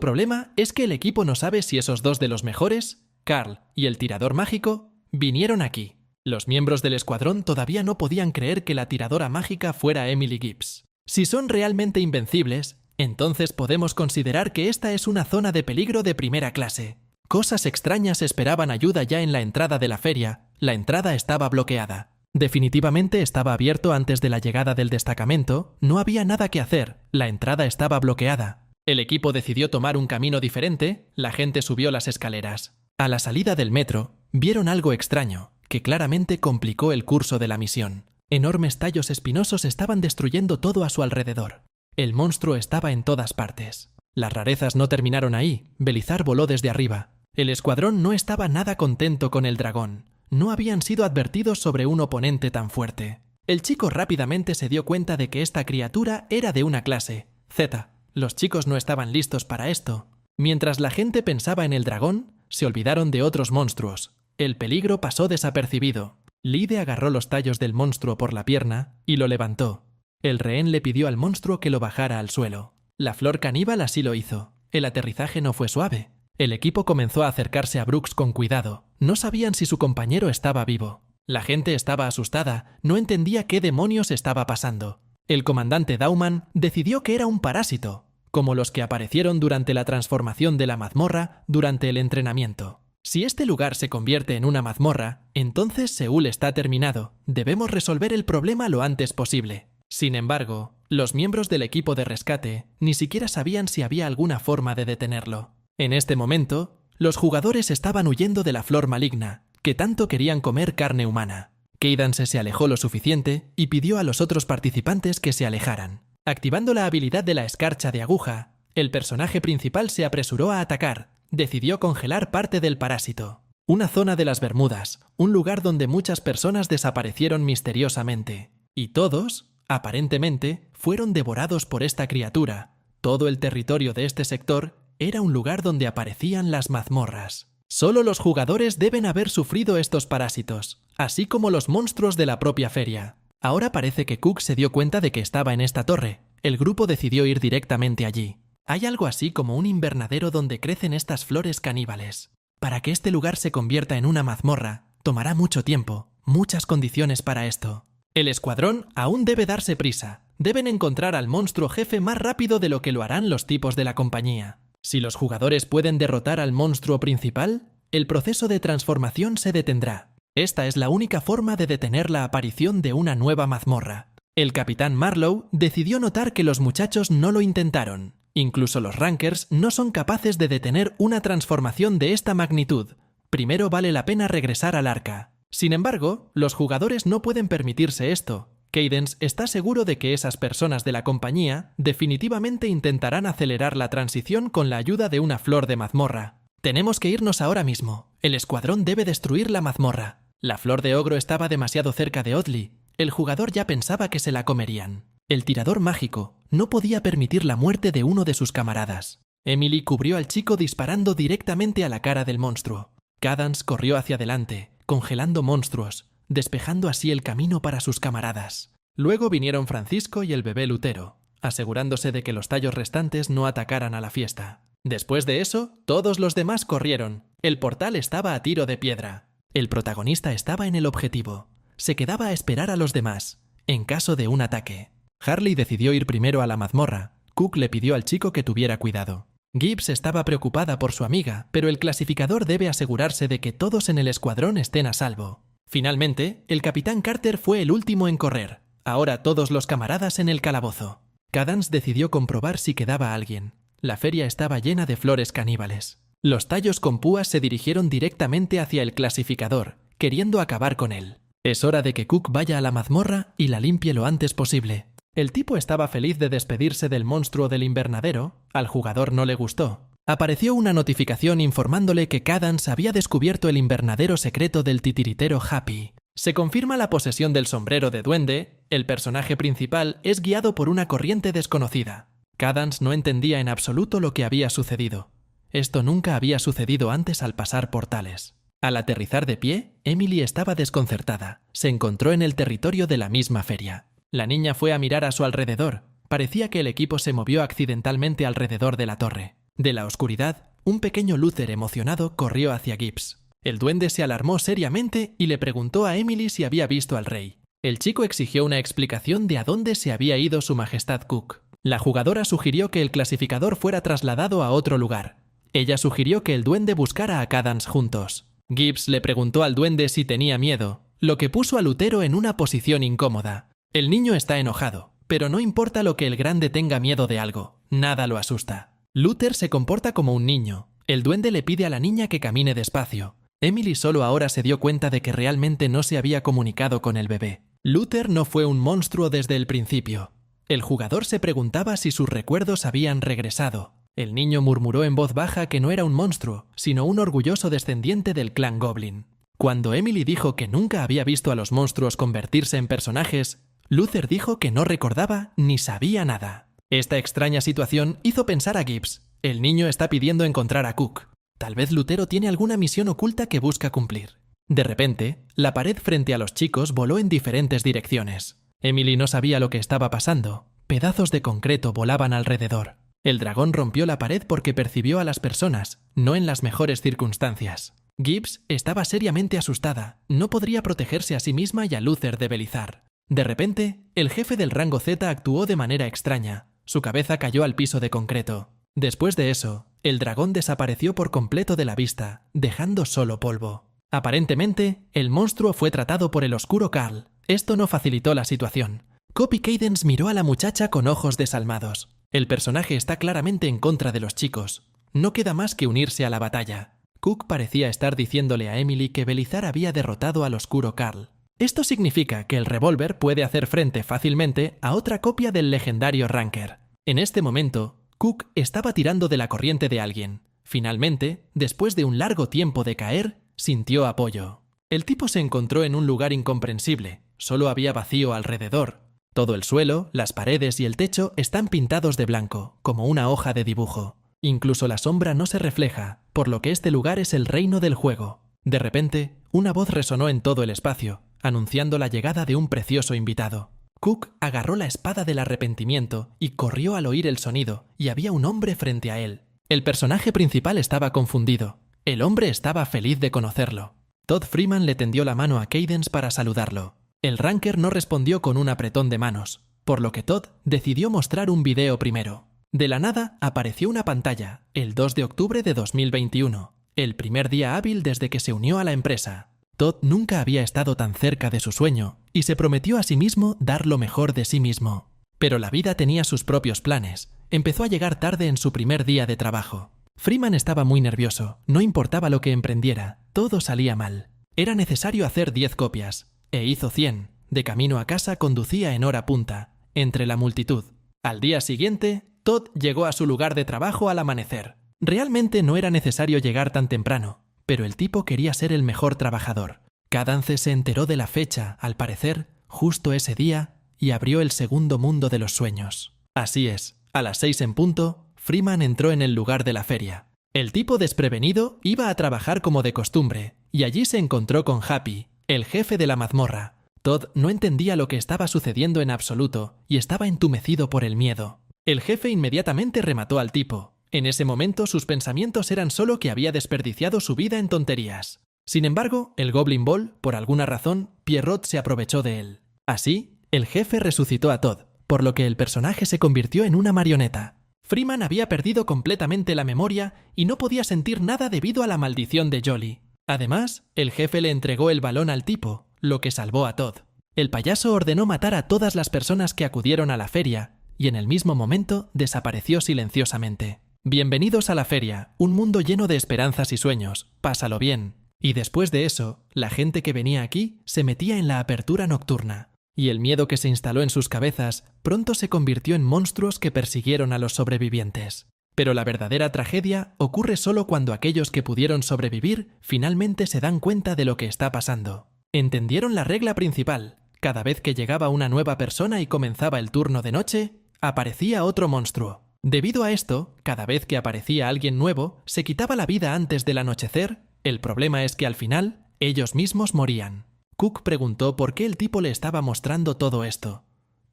problema es que el equipo no sabe si esos 2 de los mejores, Carl y el tirador mágico, vinieron aquí. Los miembros del escuadrón todavía no podían creer que la tiradora mágica fuera Emily Gibbs. Si son realmente invencibles, entonces podemos considerar que esta es una zona de peligro de primera clase. Cosas extrañas esperaban ayuda ya en la entrada de la feria. La entrada estaba bloqueada. Definitivamente estaba abierto antes de la llegada del destacamento. No había nada que hacer. La entrada estaba bloqueada. El equipo decidió tomar un camino diferente. La gente subió las escaleras. A la salida del metro, vieron algo extraño, que claramente complicó el curso de la misión. Enormes tallos espinosos estaban destruyendo todo a su alrededor. El monstruo estaba en todas partes. Las rarezas no terminaron ahí. Belizar voló desde arriba. El escuadrón no estaba nada contento con el dragón. No habían sido advertidos sobre un oponente tan fuerte. El chico rápidamente se dio cuenta de que esta criatura era de una clase Z. Los chicos no estaban listos para esto. Mientras la gente pensaba en el dragón, se olvidaron de otros monstruos. El peligro pasó desapercibido. Lide agarró los tallos del monstruo por la pierna y lo levantó. El rehén le pidió al monstruo que lo bajara al suelo. La flor caníbal así lo hizo. El aterrizaje no fue suave. El equipo comenzó a acercarse a Brooks con cuidado. No sabían si su compañero estaba vivo. La gente estaba asustada, no entendía qué demonios estaba pasando. El comandante Dauman decidió que era un parásito, como los que aparecieron durante la transformación de la mazmorra durante el entrenamiento. Si este lugar se convierte en una mazmorra, entonces Seúl está terminado. Debemos resolver el problema lo antes posible. Sin embargo, los miembros del equipo de rescate ni siquiera sabían si había alguna forma de detenerlo. En este momento, los jugadores estaban huyendo de la flor maligna, que tanto querían comer carne humana. Cadence se alejó lo suficiente y pidió a los otros participantes que se alejaran. Activando la habilidad de la escarcha de aguja, el personaje principal se apresuró a atacar. Decidió congelar parte del parásito. Una zona de las Bermudas, un lugar donde muchas personas desaparecieron misteriosamente. Y todos, aparentemente, fueron devorados por esta criatura. Todo el territorio de este sector era un lugar donde aparecían las mazmorras. Solo los jugadores deben haber sufrido estos parásitos, así como los monstruos de la propia feria. Ahora parece que Cook se dio cuenta de que estaba en esta torre. el grupo decidió ir directamente allí. Hay algo así como un invernadero donde crecen estas flores caníbales. Para que este lugar se convierta en una mazmorra, tomará mucho tiempo, muchas condiciones para esto. El escuadrón aún debe darse prisa. Deben encontrar al monstruo jefe más rápido de lo que lo harán los tipos de la compañía. Si los jugadores pueden derrotar al monstruo principal, el proceso de transformación se detendrá. Esta es la única forma de detener la aparición de una nueva mazmorra. El capitán Marlowe decidió notar que los muchachos no lo intentaron. Incluso los Rankers no son capaces de detener una transformación de esta magnitud. Primero vale la pena regresar al arca. Sin embargo, los jugadores no pueden permitirse esto. Cadence está seguro de que esas personas de la compañía definitivamente intentarán acelerar la transición con la ayuda de una flor de mazmorra. Tenemos que irnos ahora mismo. El escuadrón debe destruir la mazmorra. La flor de ogro estaba demasiado cerca de Oddly. El jugador ya pensaba que se la comerían. El tirador mágico no podía permitir la muerte de uno de sus camaradas. Emily cubrió al chico disparando directamente a la cara del monstruo. Cadance corrió hacia adelante, congelando monstruos, despejando así el camino para sus camaradas. Luego vinieron Francisco y el bebé Lutero, asegurándose de que los tallos restantes no atacaran a la fiesta. Después de eso, todos los demás corrieron. El portal estaba a tiro de piedra. El protagonista estaba en el objetivo. Se quedaba a esperar a los demás, en caso de un ataque. Harley decidió ir primero a la mazmorra. Cook le pidió al chico que tuviera cuidado. Gibbs estaba preocupada por su amiga, pero el clasificador debe asegurarse de que todos en el escuadrón estén a salvo. Finalmente, el capitán Carter fue el último en correr. Ahora todos los camaradas en el calabozo. Cadance decidió comprobar si quedaba alguien. La feria estaba llena de flores caníbales. Los tallos con púas se dirigieron directamente hacia el clasificador, queriendo acabar con él. Es hora de que Cook vaya a la mazmorra y la limpie lo antes posible. El tipo estaba feliz de despedirse del monstruo del invernadero. Al jugador no le gustó. Apareció una notificación informándole que Cadance había descubierto el invernadero secreto del titiritero Happy. Se confirma la posesión del sombrero de duende. El personaje principal es guiado por una corriente desconocida. Cadance no entendía en absoluto lo que había sucedido. Esto nunca había sucedido antes al pasar portales. Al aterrizar de pie, Emily estaba desconcertada. Se encontró en el territorio de la misma feria. La niña fue a mirar a su alrededor. Parecía que el equipo se movió accidentalmente alrededor de la torre. De la oscuridad, un pequeño Luther emocionado corrió hacia Gibbs. El duende se alarmó seriamente y le preguntó a Emily si había visto al rey. El chico exigió una explicación de a dónde se había ido su majestad Cook. La jugadora sugirió que el clasificador fuera trasladado a otro lugar. Ella sugirió que el duende buscara a Cadance juntos. Gibbs le preguntó al duende si tenía miedo, lo que puso a Lutero en una posición incómoda. El niño está enojado, pero no importa lo que el grande tenga miedo de algo, nada lo asusta. Luther se comporta como un niño. El duende le pide a la niña que camine despacio. Emily solo ahora se dio cuenta de que realmente no se había comunicado con el bebé. Luther no fue un monstruo desde el principio. El jugador se preguntaba si sus recuerdos habían regresado. El niño murmuró en voz baja que no era un monstruo, sino un orgulloso descendiente del clan Goblin. Cuando Emily dijo que nunca había visto a los monstruos convertirse en personajes, Luther dijo que no recordaba ni sabía nada. Esta extraña situación hizo pensar a Gibbs. El niño está pidiendo encontrar a Cook. Tal vez Lutero tiene alguna misión oculta que busca cumplir. De repente, la pared frente a los chicos voló en diferentes direcciones. Emily no sabía lo que estaba pasando. Pedazos de concreto volaban alrededor. El dragón rompió la pared porque percibió a las personas, no en las mejores circunstancias. Gibbs estaba seriamente asustada. No podría protegerse a sí misma y a Luther de Belizar. De repente, el jefe del rango Z actuó de manera extraña. Su cabeza cayó al piso de concreto. Después de eso, el dragón desapareció por completo de la vista, dejando solo polvo. Aparentemente, el monstruo fue tratado por el oscuro Carl. Esto no facilitó la situación. Coop y Cadence miró a la muchacha con ojos desalmados. El personaje está claramente en contra de los chicos. No queda más que unirse a la batalla. Cook parecía estar diciéndole a Emily que Belizar había derrotado al oscuro Carl. Esto significa que el revólver puede hacer frente fácilmente a otra copia del legendario Ranker. En este momento, Cook estaba tirando de la corriente de alguien. Finalmente, después de un largo tiempo de caer, sintió apoyo. El tipo se encontró en un lugar incomprensible. Solo había vacío alrededor. Todo el suelo, las paredes y el techo están pintados de blanco, como una hoja de dibujo. Incluso la sombra no se refleja, por lo que este lugar es el reino del juego. De repente, una voz resonó en todo el espacio, anunciando la llegada de un precioso invitado. Cook agarró la espada del arrepentimiento y corrió al oír el sonido, y había un hombre frente a él. El personaje principal estaba confundido. El hombre estaba feliz de conocerlo. Todd Freeman le tendió la mano a Cadence para saludarlo. El ranker no respondió con un apretón de manos, por lo que Todd decidió mostrar un video primero. De la nada apareció una pantalla, el 2 de octubre de 2021, el primer día hábil desde que se unió a la empresa. Todd nunca había estado tan cerca de su sueño y se prometió a sí mismo dar lo mejor de sí mismo. Pero la vida tenía sus propios planes. Empezó a llegar tarde en su primer día de trabajo. Freeman estaba muy nervioso, no importaba lo que emprendiera, todo salía mal. Era necesario hacer 10 copias, e hizo 100. De camino a casa conducía en hora punta, entre la multitud. Al día siguiente, Todd llegó a su lugar de trabajo al amanecer. Realmente no era necesario llegar tan temprano, pero el tipo quería ser el mejor trabajador. Cadance se enteró de la fecha, al parecer, justo ese día, y abrió el segundo mundo de los sueños. Así es, a las 6 en punto, Freeman entró en el lugar de la feria. El tipo desprevenido iba a trabajar como de costumbre, y allí se encontró con Happy, el jefe de la mazmorra. Todd no entendía lo que estaba sucediendo en absoluto, y estaba entumecido por el miedo. El jefe inmediatamente remató al tipo. En ese momento sus pensamientos eran solo que había desperdiciado su vida en tonterías. Sin embargo, el Goblin Ball, por alguna razón, Pierrot se aprovechó de él. Así, el jefe resucitó a Todd, por lo que el personaje se convirtió en una marioneta. Freeman había perdido completamente la memoria y no podía sentir nada debido a la maldición de Jolly. Además, el jefe le entregó el balón al tipo, lo que salvó a Todd. El payaso ordenó matar a todas las personas que acudieron a la feria y en el mismo momento desapareció silenciosamente. Bienvenidos a la feria, un mundo lleno de esperanzas y sueños, pásalo bien. Y después de eso, la gente que venía aquí se metía en la apertura nocturna. Y el miedo que se instaló en sus cabezas pronto se convirtió en monstruos que persiguieron a los sobrevivientes. Pero la verdadera tragedia ocurre solo cuando aquellos que pudieron sobrevivir finalmente se dan cuenta de lo que está pasando. Entendieron la regla principal. Cada vez que llegaba una nueva persona y comenzaba el turno de noche, aparecía otro monstruo. Debido a esto, cada vez que aparecía alguien nuevo, se quitaba la vida antes del anochecer. El problema es que al final, ellos mismos morían. Cook preguntó por qué el tipo le estaba mostrando todo esto.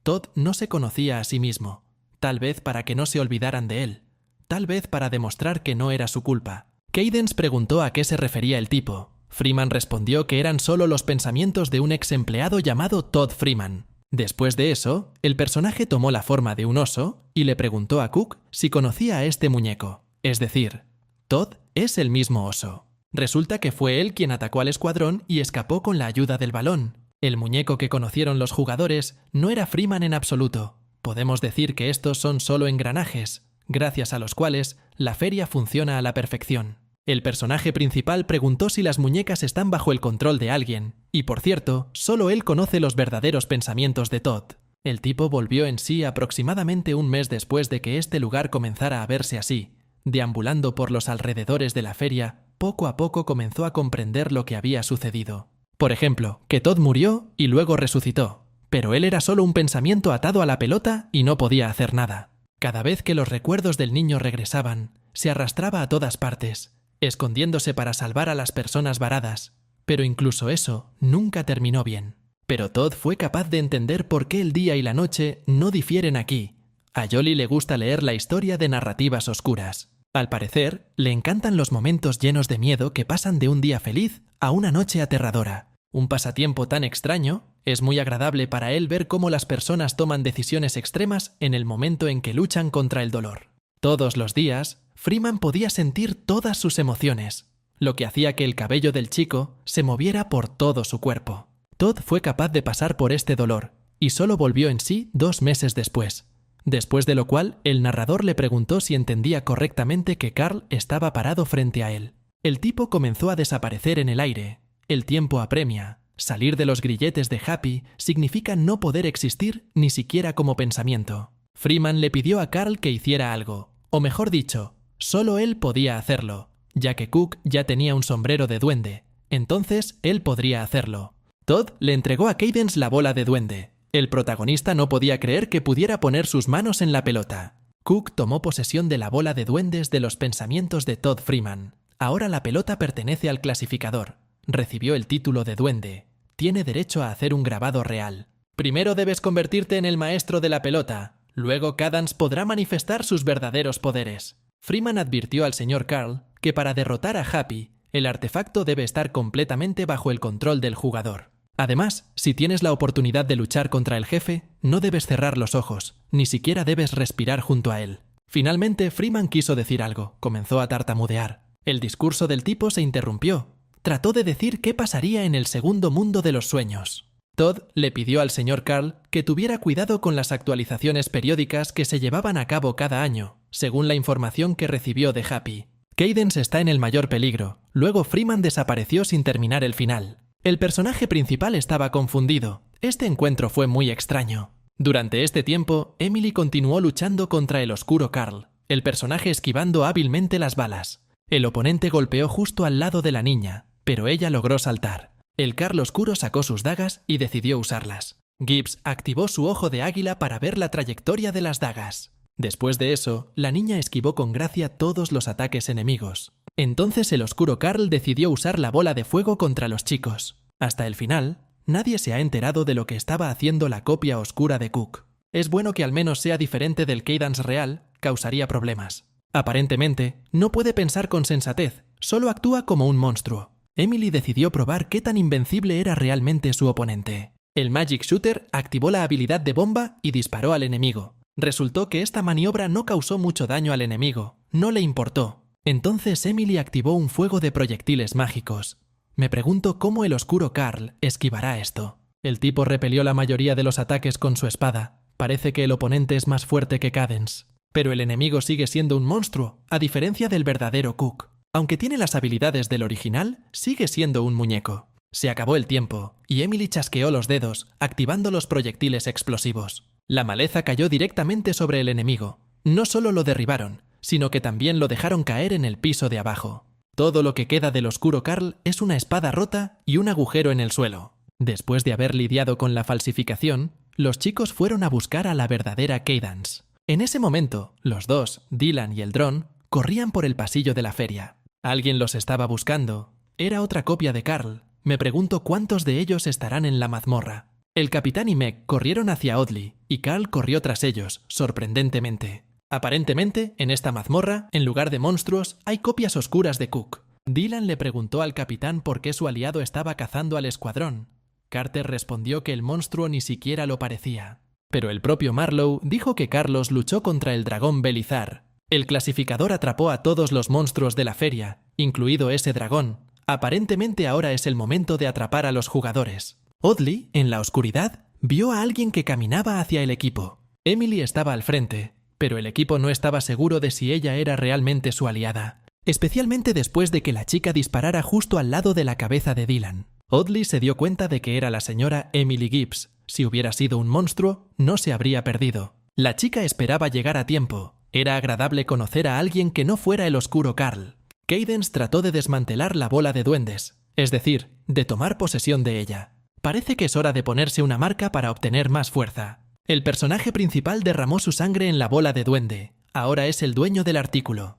Todd no se conocía a sí mismo, tal vez para que no se olvidaran de él, tal vez para demostrar que no era su culpa. Cadence preguntó a qué se refería el tipo. Freeman respondió que eran solo los pensamientos de un ex empleado llamado Todd Freeman. Después de eso, el personaje tomó la forma de un oso y le preguntó a Cook si conocía a este muñeco. Es decir, Todd es el mismo oso. Resulta que fue él quien atacó al escuadrón y escapó con la ayuda del balón. El muñeco que conocieron los jugadores no era Freeman en absoluto. Podemos decir que estos son solo engranajes, gracias a los cuales la feria funciona a la perfección. El personaje principal preguntó si las muñecas están bajo el control de alguien, y por cierto, solo él conoce los verdaderos pensamientos de Todd. El tipo volvió en sí aproximadamente un mes después de que este lugar comenzara a verse así. Deambulando por los alrededores de la feria, poco a poco comenzó a comprender lo que había sucedido. Por ejemplo, que Todd murió y luego resucitó, pero él era solo un pensamiento atado a la pelota y no podía hacer nada. Cada vez que los recuerdos del niño regresaban, se arrastraba a todas partes, escondiéndose para salvar a las personas varadas. Pero incluso eso nunca terminó bien. Pero Todd fue capaz de entender por qué el día y la noche no difieren aquí. A Jolly le gusta leer la historia de narrativas oscuras. Al parecer, le encantan los momentos llenos de miedo que pasan de un día feliz a una noche aterradora. Un pasatiempo tan extraño, es muy agradable para él ver cómo las personas toman decisiones extremas en el momento en que luchan contra el dolor. Todos los días, Freeman podía sentir todas sus emociones, lo que hacía que el cabello del chico se moviera por todo su cuerpo. Todd fue capaz de pasar por este dolor, y solo volvió en sí 2 meses después. Después de lo cual, el narrador le preguntó si entendía correctamente que Carl estaba parado frente a él. El tipo comenzó a desaparecer en el aire. El tiempo apremia. Salir de los grilletes de Happy significa no poder existir ni siquiera como pensamiento. Freeman le pidió a Carl que hiciera algo, o mejor dicho, solo él podía hacerlo, ya que Cook ya tenía un sombrero de duende, entonces él podría hacerlo. Todd le entregó a Cadence la bola de duende. El protagonista no podía creer que pudiera poner sus manos en la pelota. Cook tomó posesión de la bola de duendes de los pensamientos de Todd Freeman. Ahora la pelota pertenece al clasificador. Recibió el título de duende. Tiene derecho a hacer un grabado real. Primero debes convertirte en el maestro de la pelota. Luego Cadance podrá manifestar sus verdaderos poderes. Freeman advirtió al Sr. Carl que para derrotar a Happy, el artefacto debe estar completamente bajo el control del jugador. Además, si tienes la oportunidad de luchar contra el jefe, no debes cerrar los ojos, ni siquiera debes respirar junto a él. Finalmente, Freeman quiso decir algo, comenzó a tartamudear. El discurso del tipo se interrumpió. Trató de decir qué pasaría en el segundo mundo de los sueños. Todd le pidió al Sr. Carl que tuviera cuidado con las actualizaciones periódicas que se llevaban a cabo cada año, según la información que recibió de Happy. Cadance está en el mayor peligro. Luego Freeman desapareció sin terminar el final. El personaje principal estaba confundido. Este encuentro fue muy extraño. Durante este tiempo, Emily continuó luchando contra el oscuro Carl, el personaje esquivando hábilmente las balas. El oponente golpeó justo al lado de la niña, pero ella logró saltar. El Carl oscuro sacó sus dagas y decidió usarlas. Gibbs activó su ojo de águila para ver la trayectoria de las dagas. Después de eso, la niña esquivó con gracia todos los ataques enemigos. Entonces el oscuro Carl decidió usar la bola de fuego contra los chicos. Hasta el final, nadie se ha enterado de lo que estaba haciendo la copia oscura de Cook. Es bueno que al menos sea diferente del Cadance real, causaría problemas. Aparentemente, no puede pensar con sensatez, solo actúa como un monstruo. Emily decidió probar qué tan invencible era realmente su oponente. El Magic Shooter activó la habilidad de bomba y disparó al enemigo. Resultó que esta maniobra no causó mucho daño al enemigo, no le importó. Entonces Emily activó un fuego de proyectiles mágicos. Me pregunto cómo el oscuro Carl esquivará esto. El tipo repelió la mayoría de los ataques con su espada. Parece que el oponente es más fuerte que Cadance. Pero el enemigo sigue siendo un monstruo, a diferencia del verdadero Cook. Aunque tiene las habilidades del original, sigue siendo un muñeco. Se acabó el tiempo, y Emily chasqueó los dedos, activando los proyectiles explosivos. La maleza cayó directamente sobre el enemigo. No solo lo derribaron, sino que también lo dejaron caer en el piso de abajo. Todo lo que queda del oscuro Carl es una espada rota y un agujero en el suelo. Después de haber lidiado con la falsificación, los chicos fueron a buscar a la verdadera Cadance. En ese momento, los dos, Dylan y el dron, corrían por el pasillo de la feria. Alguien los estaba buscando. Era otra copia de Carl. Me pregunto cuántos de ellos estarán en la mazmorra. El capitán y Meg corrieron hacia Audley, y Carl corrió tras ellos, sorprendentemente. Aparentemente, en esta mazmorra, en lugar de monstruos, hay copias oscuras de Cook. Dylan le preguntó al capitán por qué su aliado estaba cazando al escuadrón. Carter respondió que el monstruo ni siquiera lo parecía. Pero el propio Marlowe dijo que Carlos luchó contra el dragón Belizar. El clasificador atrapó a todos los monstruos de la feria, incluido ese dragón. Aparentemente ahora es el momento de atrapar a los jugadores. Audley, en la oscuridad, vio a alguien que caminaba hacia el equipo. Emily estaba al frente, pero el equipo no estaba seguro de si ella era realmente su aliada, especialmente después de que la chica disparara justo al lado de la cabeza de Dylan. Audley se dio cuenta de que era la señora Emily Gibbs. Si hubiera sido un monstruo, no se habría perdido. La chica esperaba llegar a tiempo. Era agradable conocer a alguien que no fuera el oscuro Carl. Cadance trató de desmantelar la bola de duendes, es decir, de tomar posesión de ella. Parece que es hora de ponerse una marca para obtener más fuerza. El personaje principal derramó su sangre en la bola de duende. Ahora es el dueño del artículo.